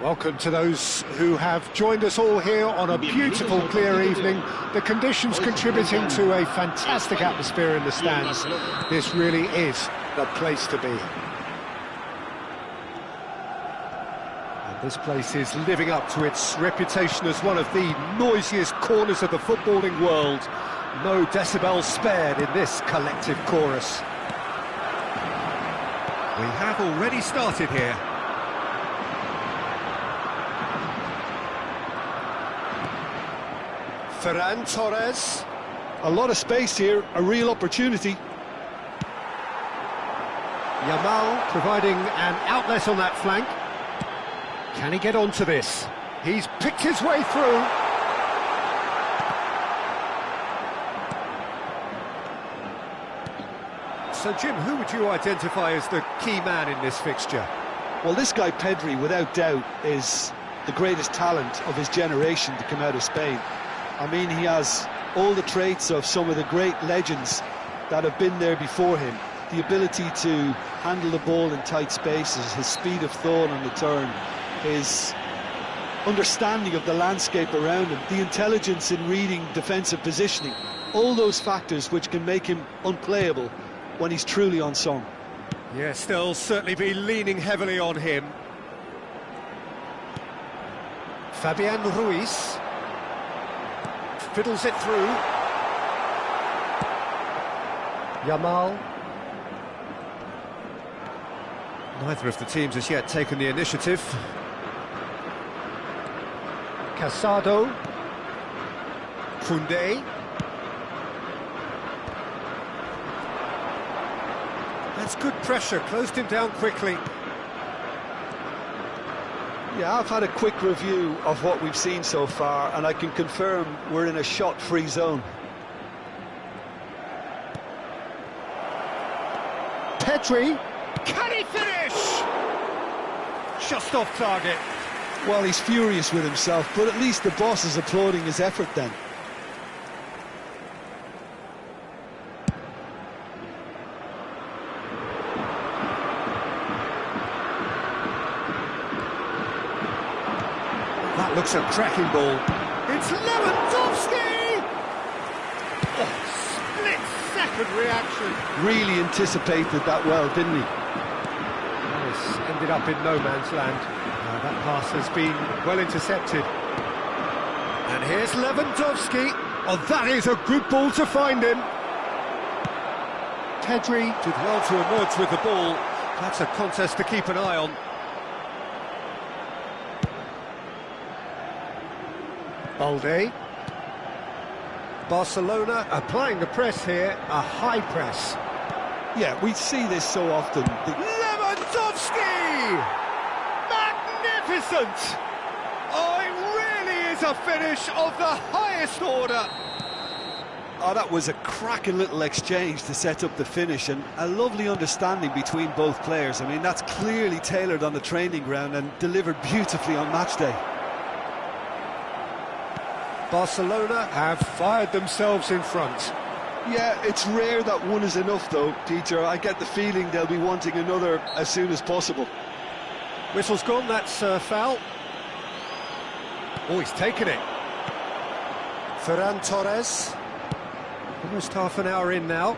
Welcome to those who have joined us all here on a beautiful, clear evening. The conditions contributing to a fantastic atmosphere in the stands. This really is the place to be. And this place is living up to its reputation as one of the noisiest corners of the footballing world. No decibels spared in this collective chorus. We have already started here. Ferran Torres. A lot of space here, a real opportunity. Yamal providing an outlet on that flank. Can he get onto this? He's picked his way through. So, Jim, who would you identify as the key man in this fixture? Well, this guy Pedri, without doubt, is the greatest talent of his generation to come out of Spain. I mean, he has all the traits of some of the great legends that have been there before him. The ability to handle the ball in tight spaces, his speed of thought on the turn, his understanding of the landscape around him, the intelligence in reading defensive positioning, all those factors which can make him unplayable when he's truly on song. Yes, they'll certainly be leaning heavily on him. Fabian Ruiz fiddles it through. Yamal. Neither of the teams has yet taken the initiative. Casado. Koundé. That's good pressure, closed him down quickly. Yeah, I've had a quick review of what we've seen so far, and I can confirm we're in a shot-free zone. Pedri. Can he finish? Just off target. Well, he's furious with himself, but at least the boss is applauding his effort then. That looks a cracking ball. It's Lewandowski! Oh, split-second reaction. Really anticipated that well, didn't he? This ended up in no man's land. That pass has been well intercepted. And here's Lewandowski. Oh, that is a good ball to find him. Pedri did well to emerge with the ball. That's a contest to keep an eye on. Balde. Barcelona applying the press here, a high press. Yeah, we see this so often. Lewandowski! Magnificent! Oh, it really is a finish of the highest order. Oh, that was a cracking little exchange to set up the finish, and a lovely understanding between both players. I mean, that's clearly tailored on the training ground and delivered beautifully on match day. Barcelona have fired themselves in front. Yeah, it's rare that one is enough though, Peter. I get the feeling they'll be wanting another as soon as possible. Whistle's gone, that's foul. Oh, he's taken it. Ferran Torres. Almost half an hour in now.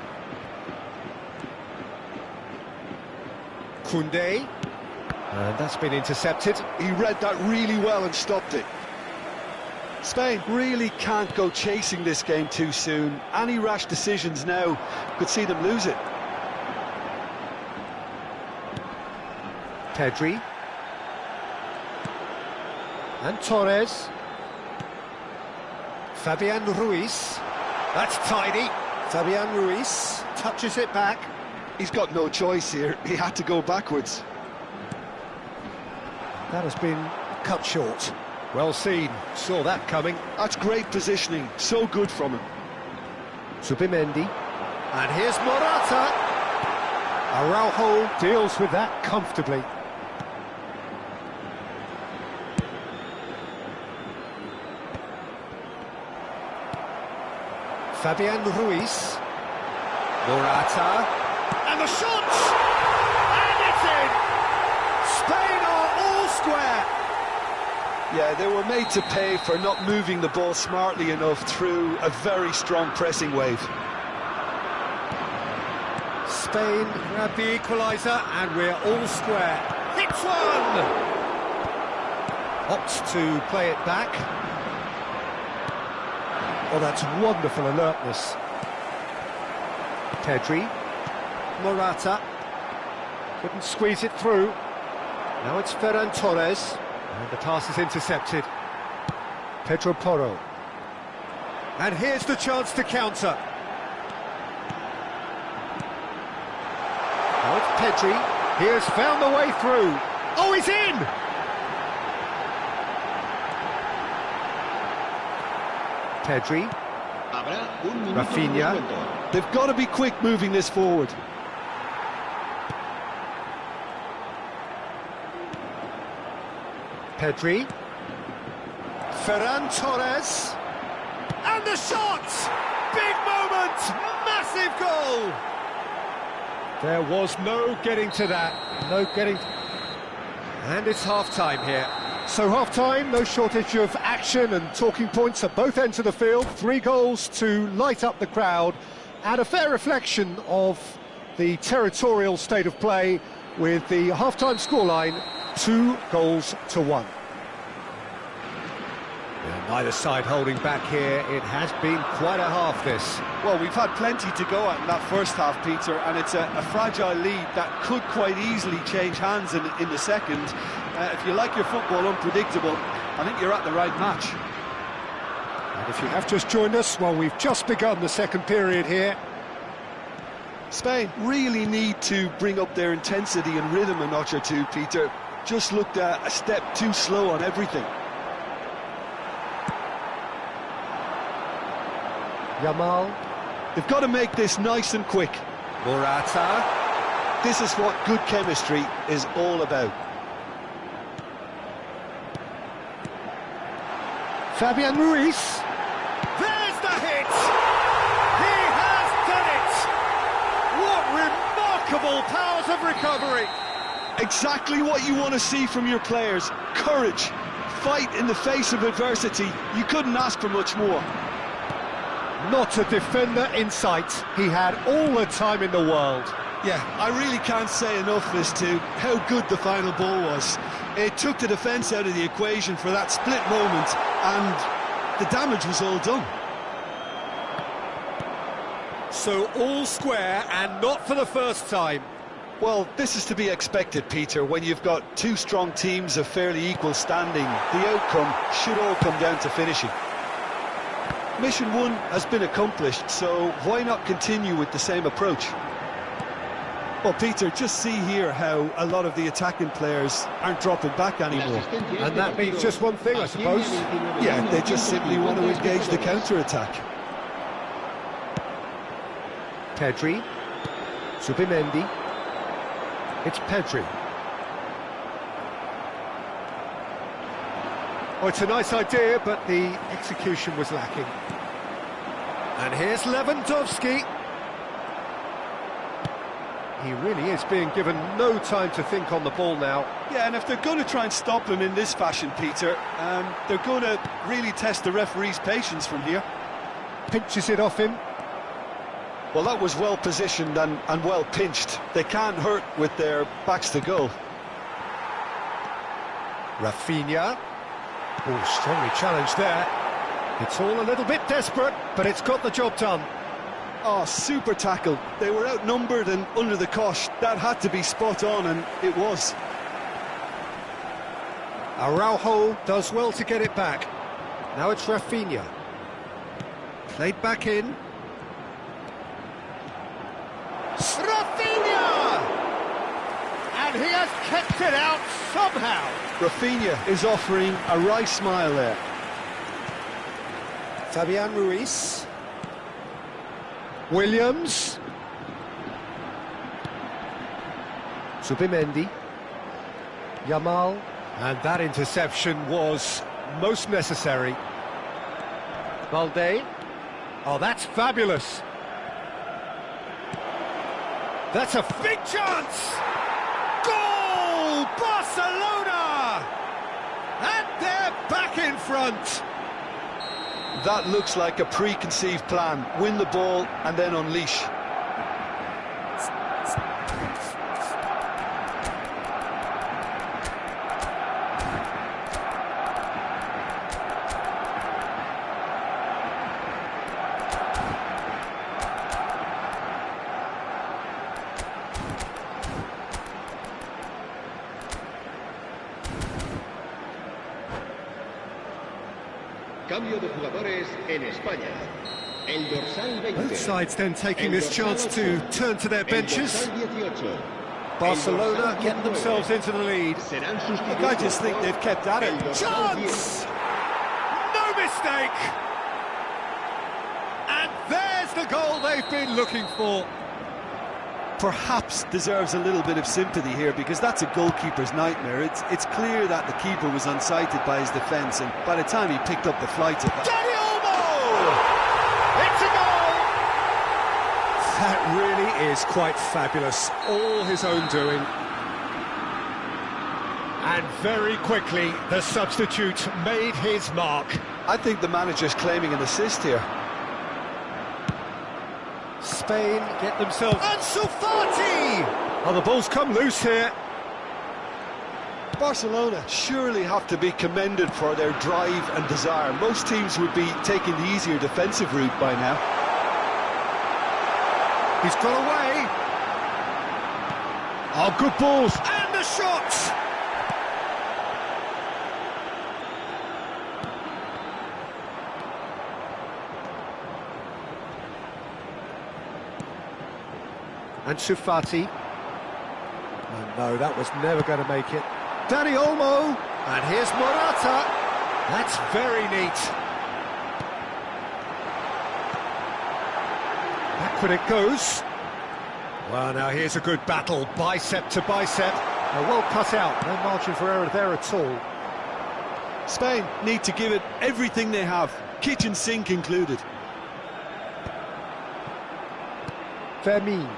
Koundé. And that's been intercepted. He read that really well and stopped it. Spain really can't go chasing this game too soon. Any rash decisions now could see them lose it. Pedri. And Torres. Fabian Ruiz. That's tidy. Fabian Ruiz touches it back. He's got no choice here. He had to go backwards. That has been cut short. Well seen, saw that coming. That's great positioning, so good from him. Zubimendi. And here's Morata. Araujo deals with that comfortably. Fabian Ruiz. Morata. And the shot! And it's in! Spain are all square. Yeah, they were made to pay for not moving the ball smartly enough through a very strong pressing wave. Spain grab the equaliser, and we're all square. Hits one! Opts to play it back. Oh, that's wonderful alertness. Pedri. Morata. Couldn't squeeze it through. Now it's Ferran Torres. And the pass is intercepted. Pedro Porro. And here's the chance to counter. Now it's Pedri. He has found the way through. Oh, he's in! Pedri. Rafinha. They've got to be quick moving this forward. Pedri. Ferran Torres. And the shot! Big moment! Massive goal! There was no getting to that. No getting... And it's half-time here. So half-time, no shortage of action and talking points at both ends of the field. 3 goals to light up the crowd, and a fair reflection of the territorial state of play, with the half-time scoreline 2-1. Yeah, neither side holding back here. It has been quite a half, this. Well, we've had plenty to go at in that first half, Peter, and it's a fragile lead that could quite easily change hands in the second. If you like your football unpredictable, I think you're at the right match. And if you have just joined us, well, we've just begun the second period here. Spain really need to bring up their intensity and rhythm a notch or two, Peter. Just looked a step too slow on everything. Yamal. They've got to make this nice and quick. Morata. This is what good chemistry is all about. Fabian Ruiz. There's the hit! He has done it! What remarkable powers of recovery! Exactly what you want to see from your players. Courage, fight in the face of adversity. You couldn't ask for much more. Not a defender in sight. He had all the time in the world. Yeah, I really can't say enough as to how good the final ball was. It took the defence out of the equation for that split moment, and the damage was all done. So all square, and not for the first time. Well, this is to be expected, Peter. When you've got two strong teams of fairly equal standing, the outcome should all come down to finishing. Mission 1 has been accomplished, so why not continue with the same approach? Well, Peter, just see here how a lot of the attacking players aren't dropping back anymore. And that means just one thing, I suppose. Yeah, they just simply want to engage the counter-attack. Pedri. Zubimendi. It's Pedri. Oh, it's a nice idea, but the execution was lacking. And here's Lewandowski. He really is being given no time to think on the ball now. Yeah, and if they're going to try and stop him in this fashion, Peter, they're going to really test the referee's patience from here. Pinches it off him. Well, that was well positioned and well pinched. They can't hurt with their backs to goal. Rafinha. Oh, strongly challenged there. It's all a little bit desperate, but it's got the job done. Oh, super tackle. They were outnumbered and under the cosh. That had to be spot on, and it was. Araujo does well to get it back. Now it's Rafinha. Played back in. Rafinha! And he has kept it out somehow. Rafinha is offering a wry smile there. Fabian Ruiz. Williams. Zubimendi. Yamal. And that interception was most necessary. Balde. Oh, that's fabulous. That's a big chance! Goal! Barcelona! And they're back! back in front. That looks like a preconceived plan. Win the ball and then unleash. Cambio de jugadores en España. El dorsal 20. Both sides then taking this chance to turn to their benches. Barcelona getting themselves into the lead. Look, I just think they've kept at it. Chance! No mistake! And there's the goal they've been looking for. Perhaps deserves a little bit of sympathy here, because that's a goalkeeper's nightmare. It's clear that the keeper was unsighted by his defence, and by the time he picked up the flight of Dani Olmo! It's a goal! That really is quite fabulous. All his own doing. And very quickly, the substitute made his mark. I think the manager's claiming an assist here. Spain get themselves... Ansu Fati! Oh, the ball's come loose here. Barcelona surely have to be commended for their drive and desire. Most teams would be taking the easier defensive route by now. He's got away. Oh, good balls. And the shot! Ansu Fati. Oh, no, that was never going to make it. Dani Olmo. And here's Morata. That's very neat. Backward it goes. Well, now here's a good battle, bicep to bicep. Well cut out, no margin for error there at all. Spain need to give it everything they have, kitchen sink included. Fermin.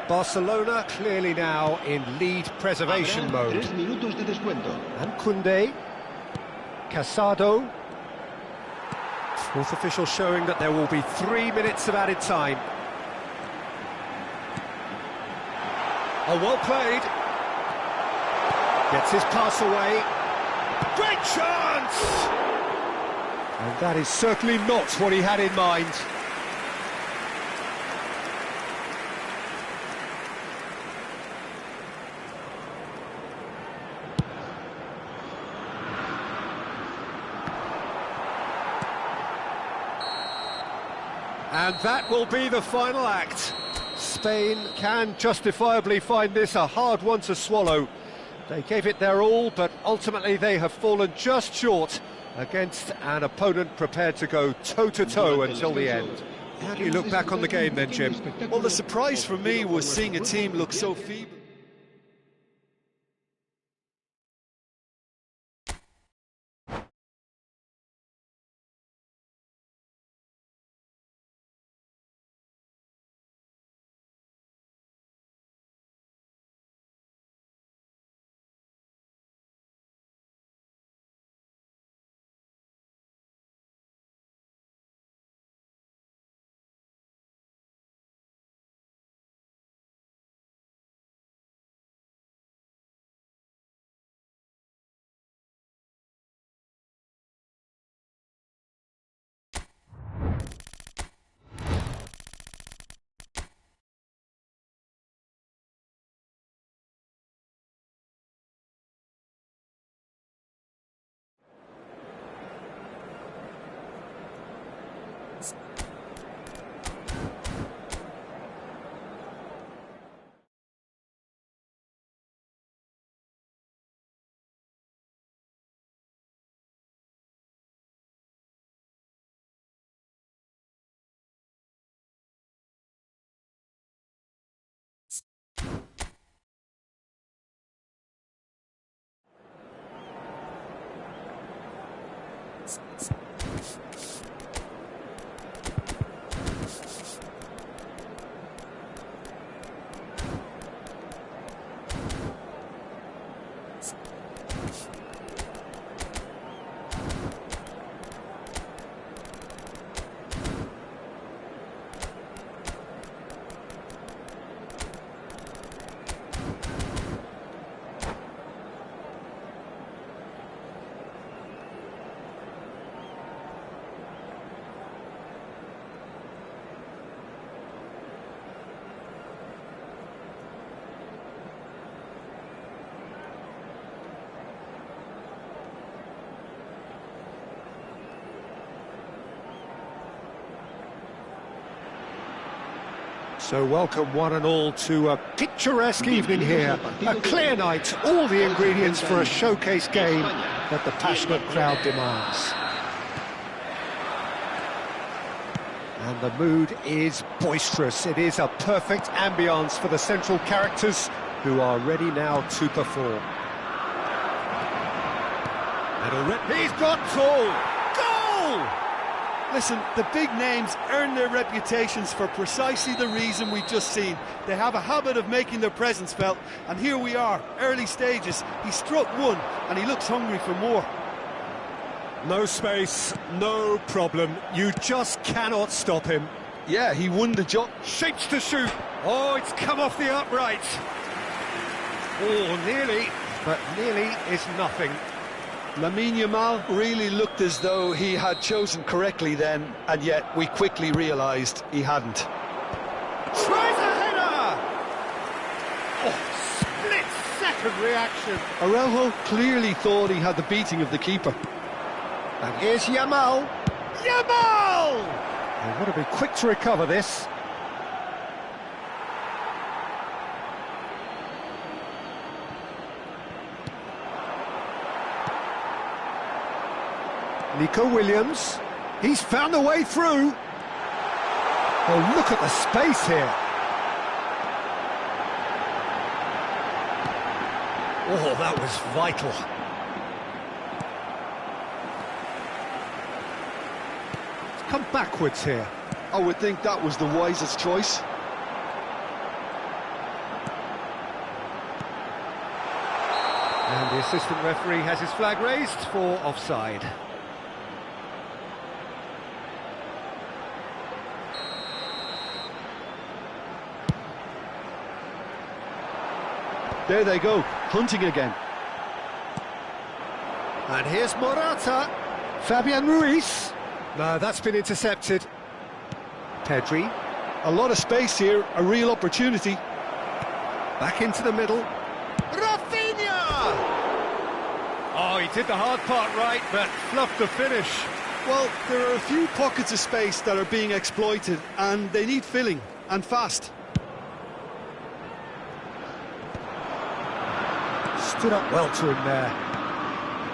Barcelona clearly now in lead preservation mode. 3 minutos de descuento. And Koundé. Casado. Fourth official showing that there will be 3 minutes of added time. Oh, well played. Gets his pass away. Great chance! And that is certainly not what he had in mind. And that will be the final act. Spain can justifiably find this a hard one to swallow. They gave it their all, but ultimately they have fallen just short against an opponent prepared to go toe-to-toe until the end. How do you look back on the game then, Jim? Well, the surprise for me was seeing a team look so feeble. So welcome one and all to a picturesque evening here, a clear night, all the ingredients for a showcase game that the passionate crowd demands. And the mood is boisterous. It is a perfect ambience for the central characters who are ready now to perform. And already he's got goal! Goal! Listen, the big names earn their reputations for precisely the reason we've just seen. They have a habit of making their presence felt, and here we are, early stages. He struck one, and he looks hungry for more. No space, no problem. You just cannot stop him. Yeah, he won the job. Shapes to shoot. Oh, it's come off the upright. Oh, nearly, but nearly is nothing. Lamine Yamal really looked as though he had chosen correctly then, and yet we quickly realised he hadn't. Tries a header! Oh, split-second reaction. Araujo clearly thought he had the beating of the keeper. And here's Yamal. Yamal! They've got to be quick to recover this. Nico Williams, he's found a way through. Oh, look at the space here. Oh, that was vital. It's come backwards here. I would think that was the wisest choice. And the assistant referee has his flag raised for offside. There they go, hunting again. And here's Morata. Fabian Ruiz. No, that's been intercepted. Pedri. A lot of space here, a real opportunity. Back into the middle. Rafinha! Oh, he did the hard part right, but fluffed the finish. Well, there are a few pockets of space that are being exploited, and they need filling, and fast. Stood up well to him there.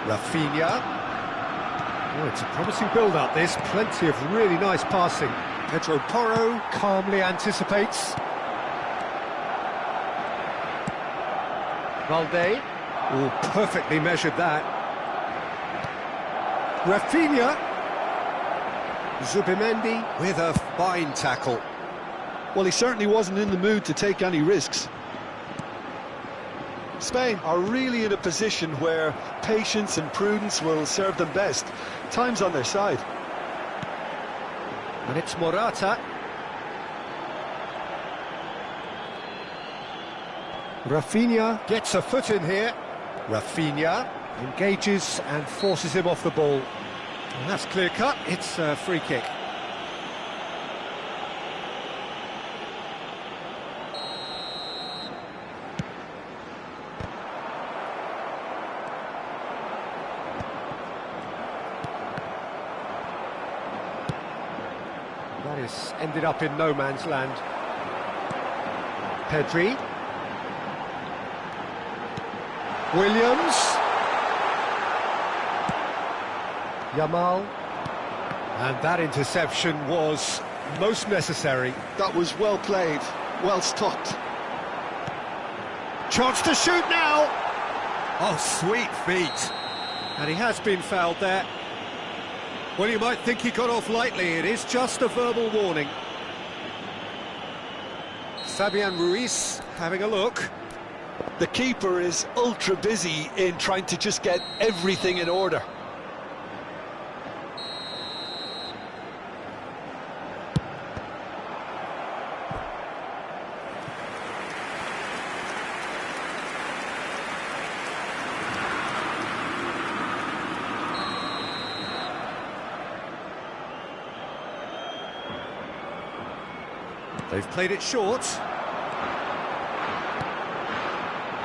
Rafinha. Oh, it's a promising build-up, this. Plenty of really nice passing. Pedro Porro calmly anticipates. Valde. Oh, perfectly measured that. Rafinha. Zubimendi with a fine tackle. Well, he certainly wasn't in the mood to take any risks. Spain are really in a position where patience and prudence will serve them best. Time's on their side. And it's Morata. Rafinha gets a foot in here. Rafinha engages and forces him off the ball. And that's clear cut, it's a free kick. That is ended up in no man's land. Pedri. Williams. Yamal. And that interception was most necessary. That was well played, well stopped. Chance to shoot now! Oh, sweet feet. And he has been fouled there. Well, you might think he got off lightly. It is just a verbal warning. Fabian Ruiz having a look. The keeper is ultra busy in trying to just get everything in order. They've played it short.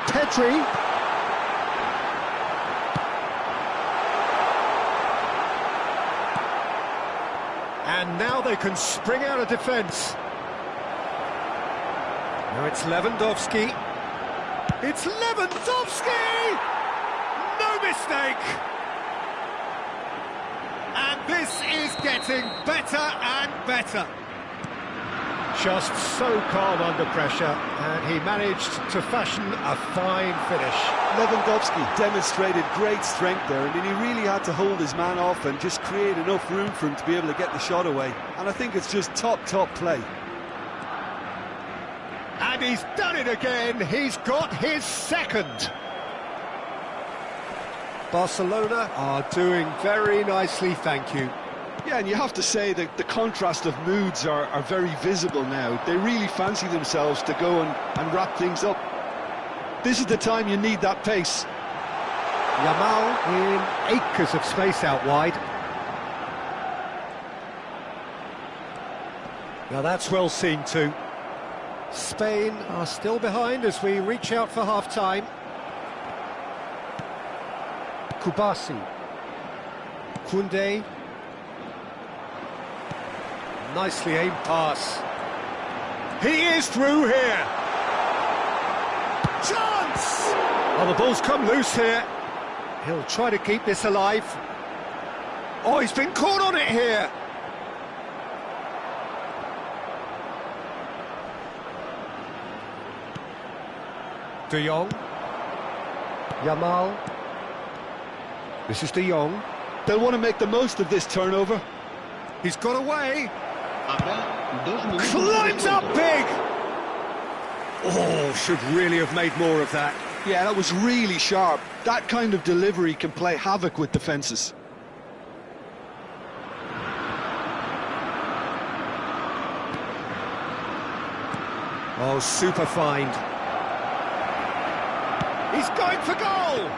Pedri. And now they can spring out of defence. Now it's Lewandowski. It's Lewandowski! No mistake! And this is getting better and better. Just so calm under pressure, and he managed to fashion a fine finish. Lewandowski demonstrated great strength there. I mean, he really had to hold his man off and just create enough room for him to be able to get the shot away. And I think it's just top play. And he's done it again. He's got his second. Barcelona are doing very nicely, thank you. Yeah, and you have to say that the contrast of moods are very visible now. They really fancy themselves to go and wrap things up. This is the time you need that pace. Yamal in acres of space out wide. Now that's well seen too. Spain are still behind as we reach out for half-time. Kubasi. Koundé. Nicely aimed pass. He is through here. Chance! Oh, the ball's come loose here. He'll try to keep this alive. Oh, he's been caught on it here. De Jong. Yamal. This is De Jong. They'll want to make the most of this turnover. He's got away. Habrá 2 minutos. Climbs up big. Oh, should really have made more of that. Yeah, that was really sharp. That kind of delivery can play havoc with defences. Oh, super find. He's going for goal.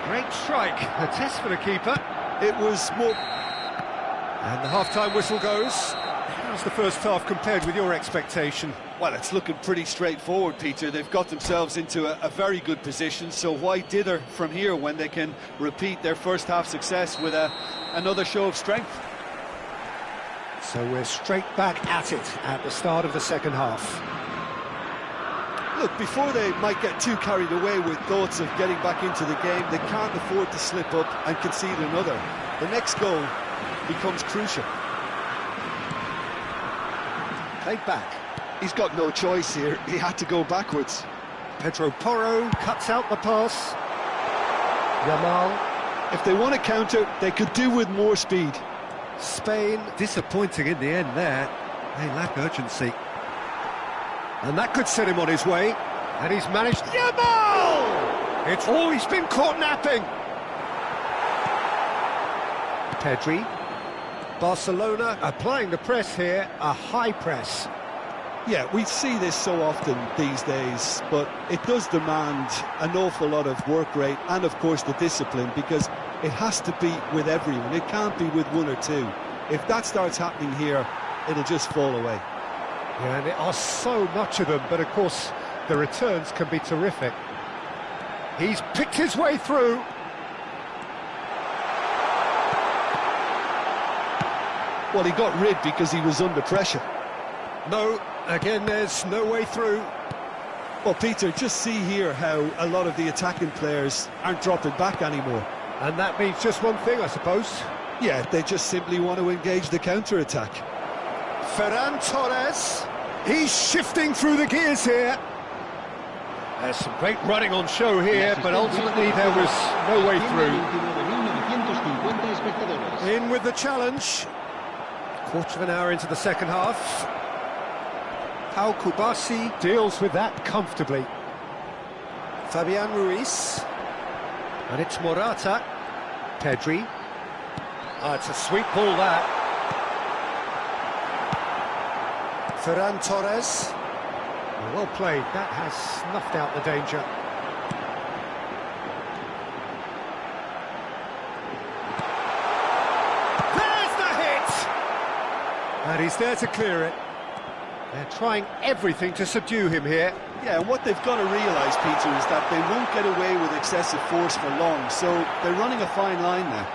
Great strike. A test for the keeper. It was more... And the half-time whistle goes. How's the first half compared with your expectation? Well, it's looking pretty straightforward, Peter. They've got themselves into a very good position, so why dither from here when they can repeat their first half success with another show of strength? So we're straight back at it at the start of the second half. Look, before they might get too carried away with thoughts of getting back into the game, they can't afford to slip up and concede another. The next goal becomes crucial. Played back. He's got no choice here. He had to go backwards. Pedro Porro cuts out the pass. Yamal. If they want to counter, they could do with more speed. Spain disappointing in the end there. They lack urgency. And that could set him on his way. And he's managed... Yamal! It's... Oh, he's been caught napping! Pedri. Barcelona applying the press here, a high press. Yeah, we see this so often these days, but it does demand an awful lot of work rate and, of course, the discipline, because it has to be with everyone. It can't be with one or two. If that starts happening here, it'll just fall away. Yeah, and there are so much of them, but, of course, the returns can be terrific. He's picked his way through. Well, he got rid because he was under pressure. No, again, there's no way through. Well, Peter, just see here how a lot of the attacking players aren't dropping back anymore. And that means just one thing, I suppose. Yeah, they just simply want to engage the counter-attack. Ferran Torres, he's shifting through the gears here. There's some great running on show here, but ultimately there was no way through. In with the challenge. Quarter of an hour into the second half. Pau Kubasi deals with that comfortably. Fabian Ruiz. And it's Morata. Pedri. It's a sweet ball, that. Ferran Torres. Well played. That has snuffed out the danger. There's the hit! And he's there to clear it. They're trying everything to subdue him here. Yeah, and what they've got to realise, Peter, is that they won't get away with excessive force for long, so they're running a fine line now.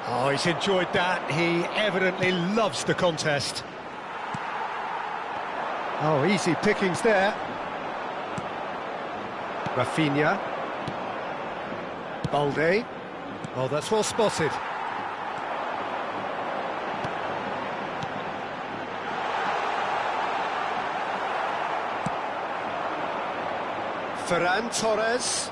Oh, he's enjoyed that. He evidently loves the contest. Oh, easy pickings there. Rafinha. Balde. Oh, that's well spotted. Ferran Torres.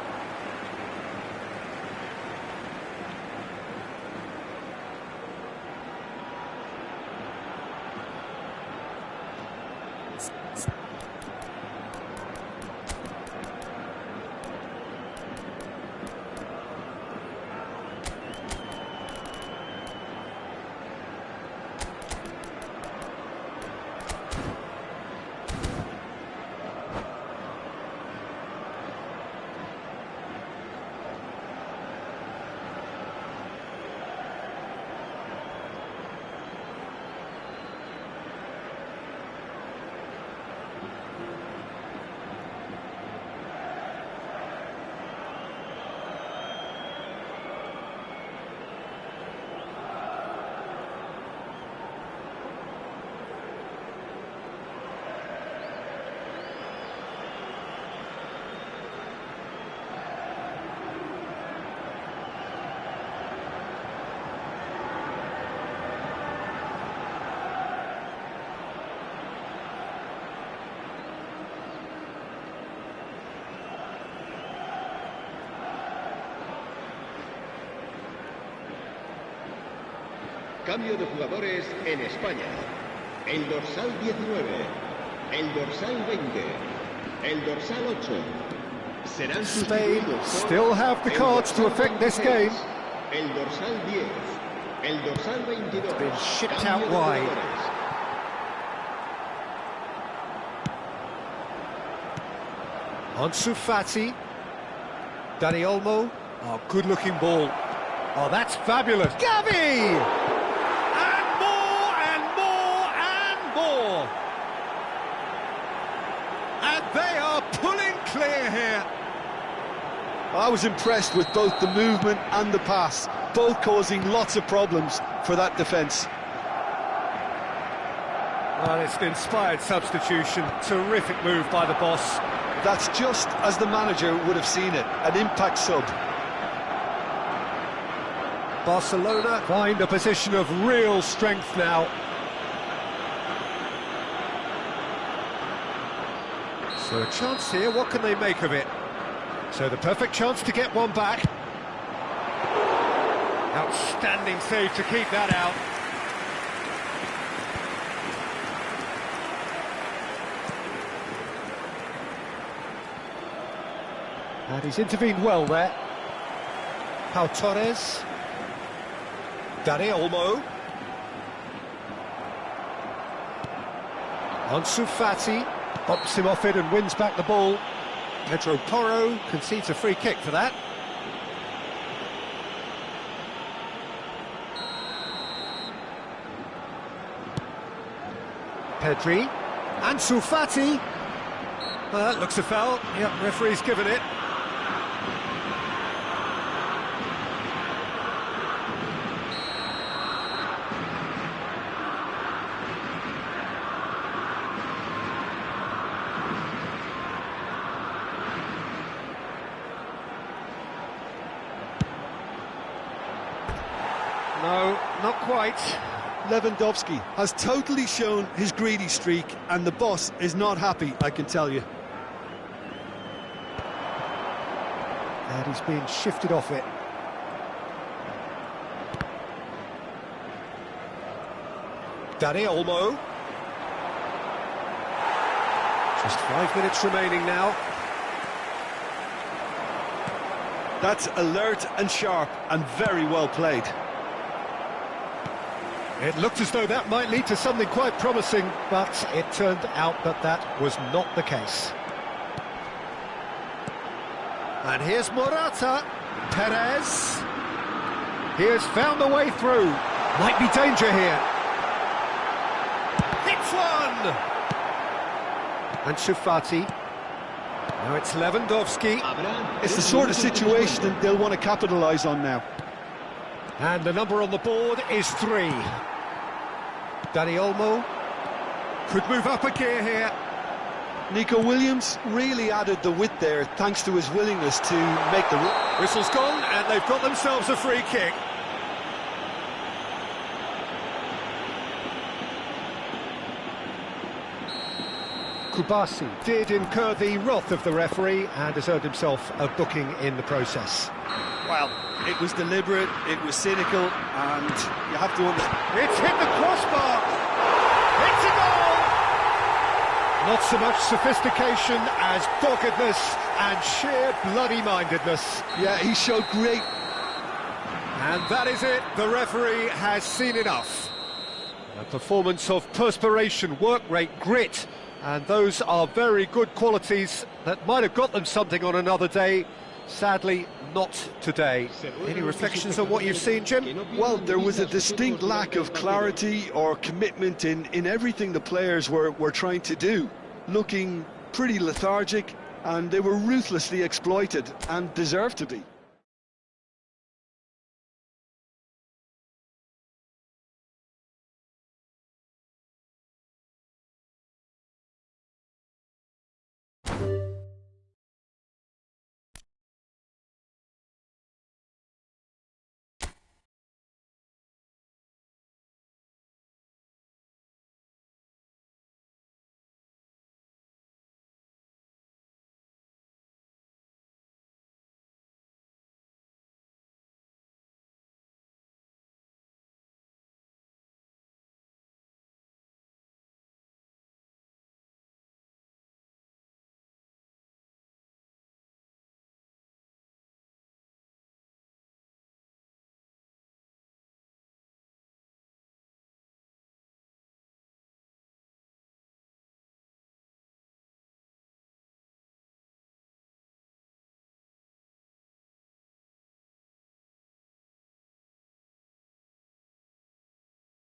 Cambio de jugadores en España. El dorsal 19, el dorsal 20, el dorsal 8. Serán Spain sustituidos por still have the el cards to dorsal affect this 26, game. El dorsal 10, el dorsal 22. Been shipped Cambio out de wide. jugadores. Ansu Fati. Dani Olmo. Oh, good-looking ball. Oh, that's fabulous. Gavi! And more, and more, and more. And they are pulling clear here. I was impressed with both the movement and the pass, both causing lots of problems for that defence. Well, it's an inspired substitution. Terrific move by the boss. That's just as the manager would have seen it, an impact sub. Barcelona find a position of real strength now. So a chance here, what can they make of it? So the perfect chance to get one back. Outstanding save to keep that out. And he's intervened well there. Pau Torres. Dani Olmo. Ansu Fati bops him off it and wins back the ball. Pedro Porro concedes a free kick for that. Pedri. Ansu Fati. That looks a foul. Yep, referee's given it. No, not quite. Lewandowski has totally shown his greedy streak, and the boss is not happy, I can tell you. And he's being shifted off it. Dani Olmo. Just 5 minutes remaining now. That's alert and sharp and very well played. It looked as though that might lead to something quite promising, but it turned out that that was not the case. And here's Morata. Perez. He has found the way through. Might be danger here. Hits one! Ansu Fati. Now it's Lewandowski. It's the sort of situation that they'll want to capitalise on now. And the number on the board is 3. Dani Olmo could move up a gear here. Nico Williams really added the width there thanks to his willingness to make the run. Whistle's gone, and they've got themselves a free kick. Kubasi did incur the wrath of the referee and has earned himself a booking in the process. Well, it was deliberate, it was cynical, and you have to understand. It's hit the crossbar! It's a goal! Not so much sophistication as doggedness and sheer bloody-mindedness. Yeah, he showed great. And that is it, the referee has seen enough. A performance of perspiration, work rate, grit, and those are very good qualities that might have got them something on another day. Sadly, not today. Any reflections on what you've seen, Jim? Well, there was a distinct lack of clarity or commitment in everything the players were trying to do. Looking pretty lethargic, and they were ruthlessly exploited and deserved to be.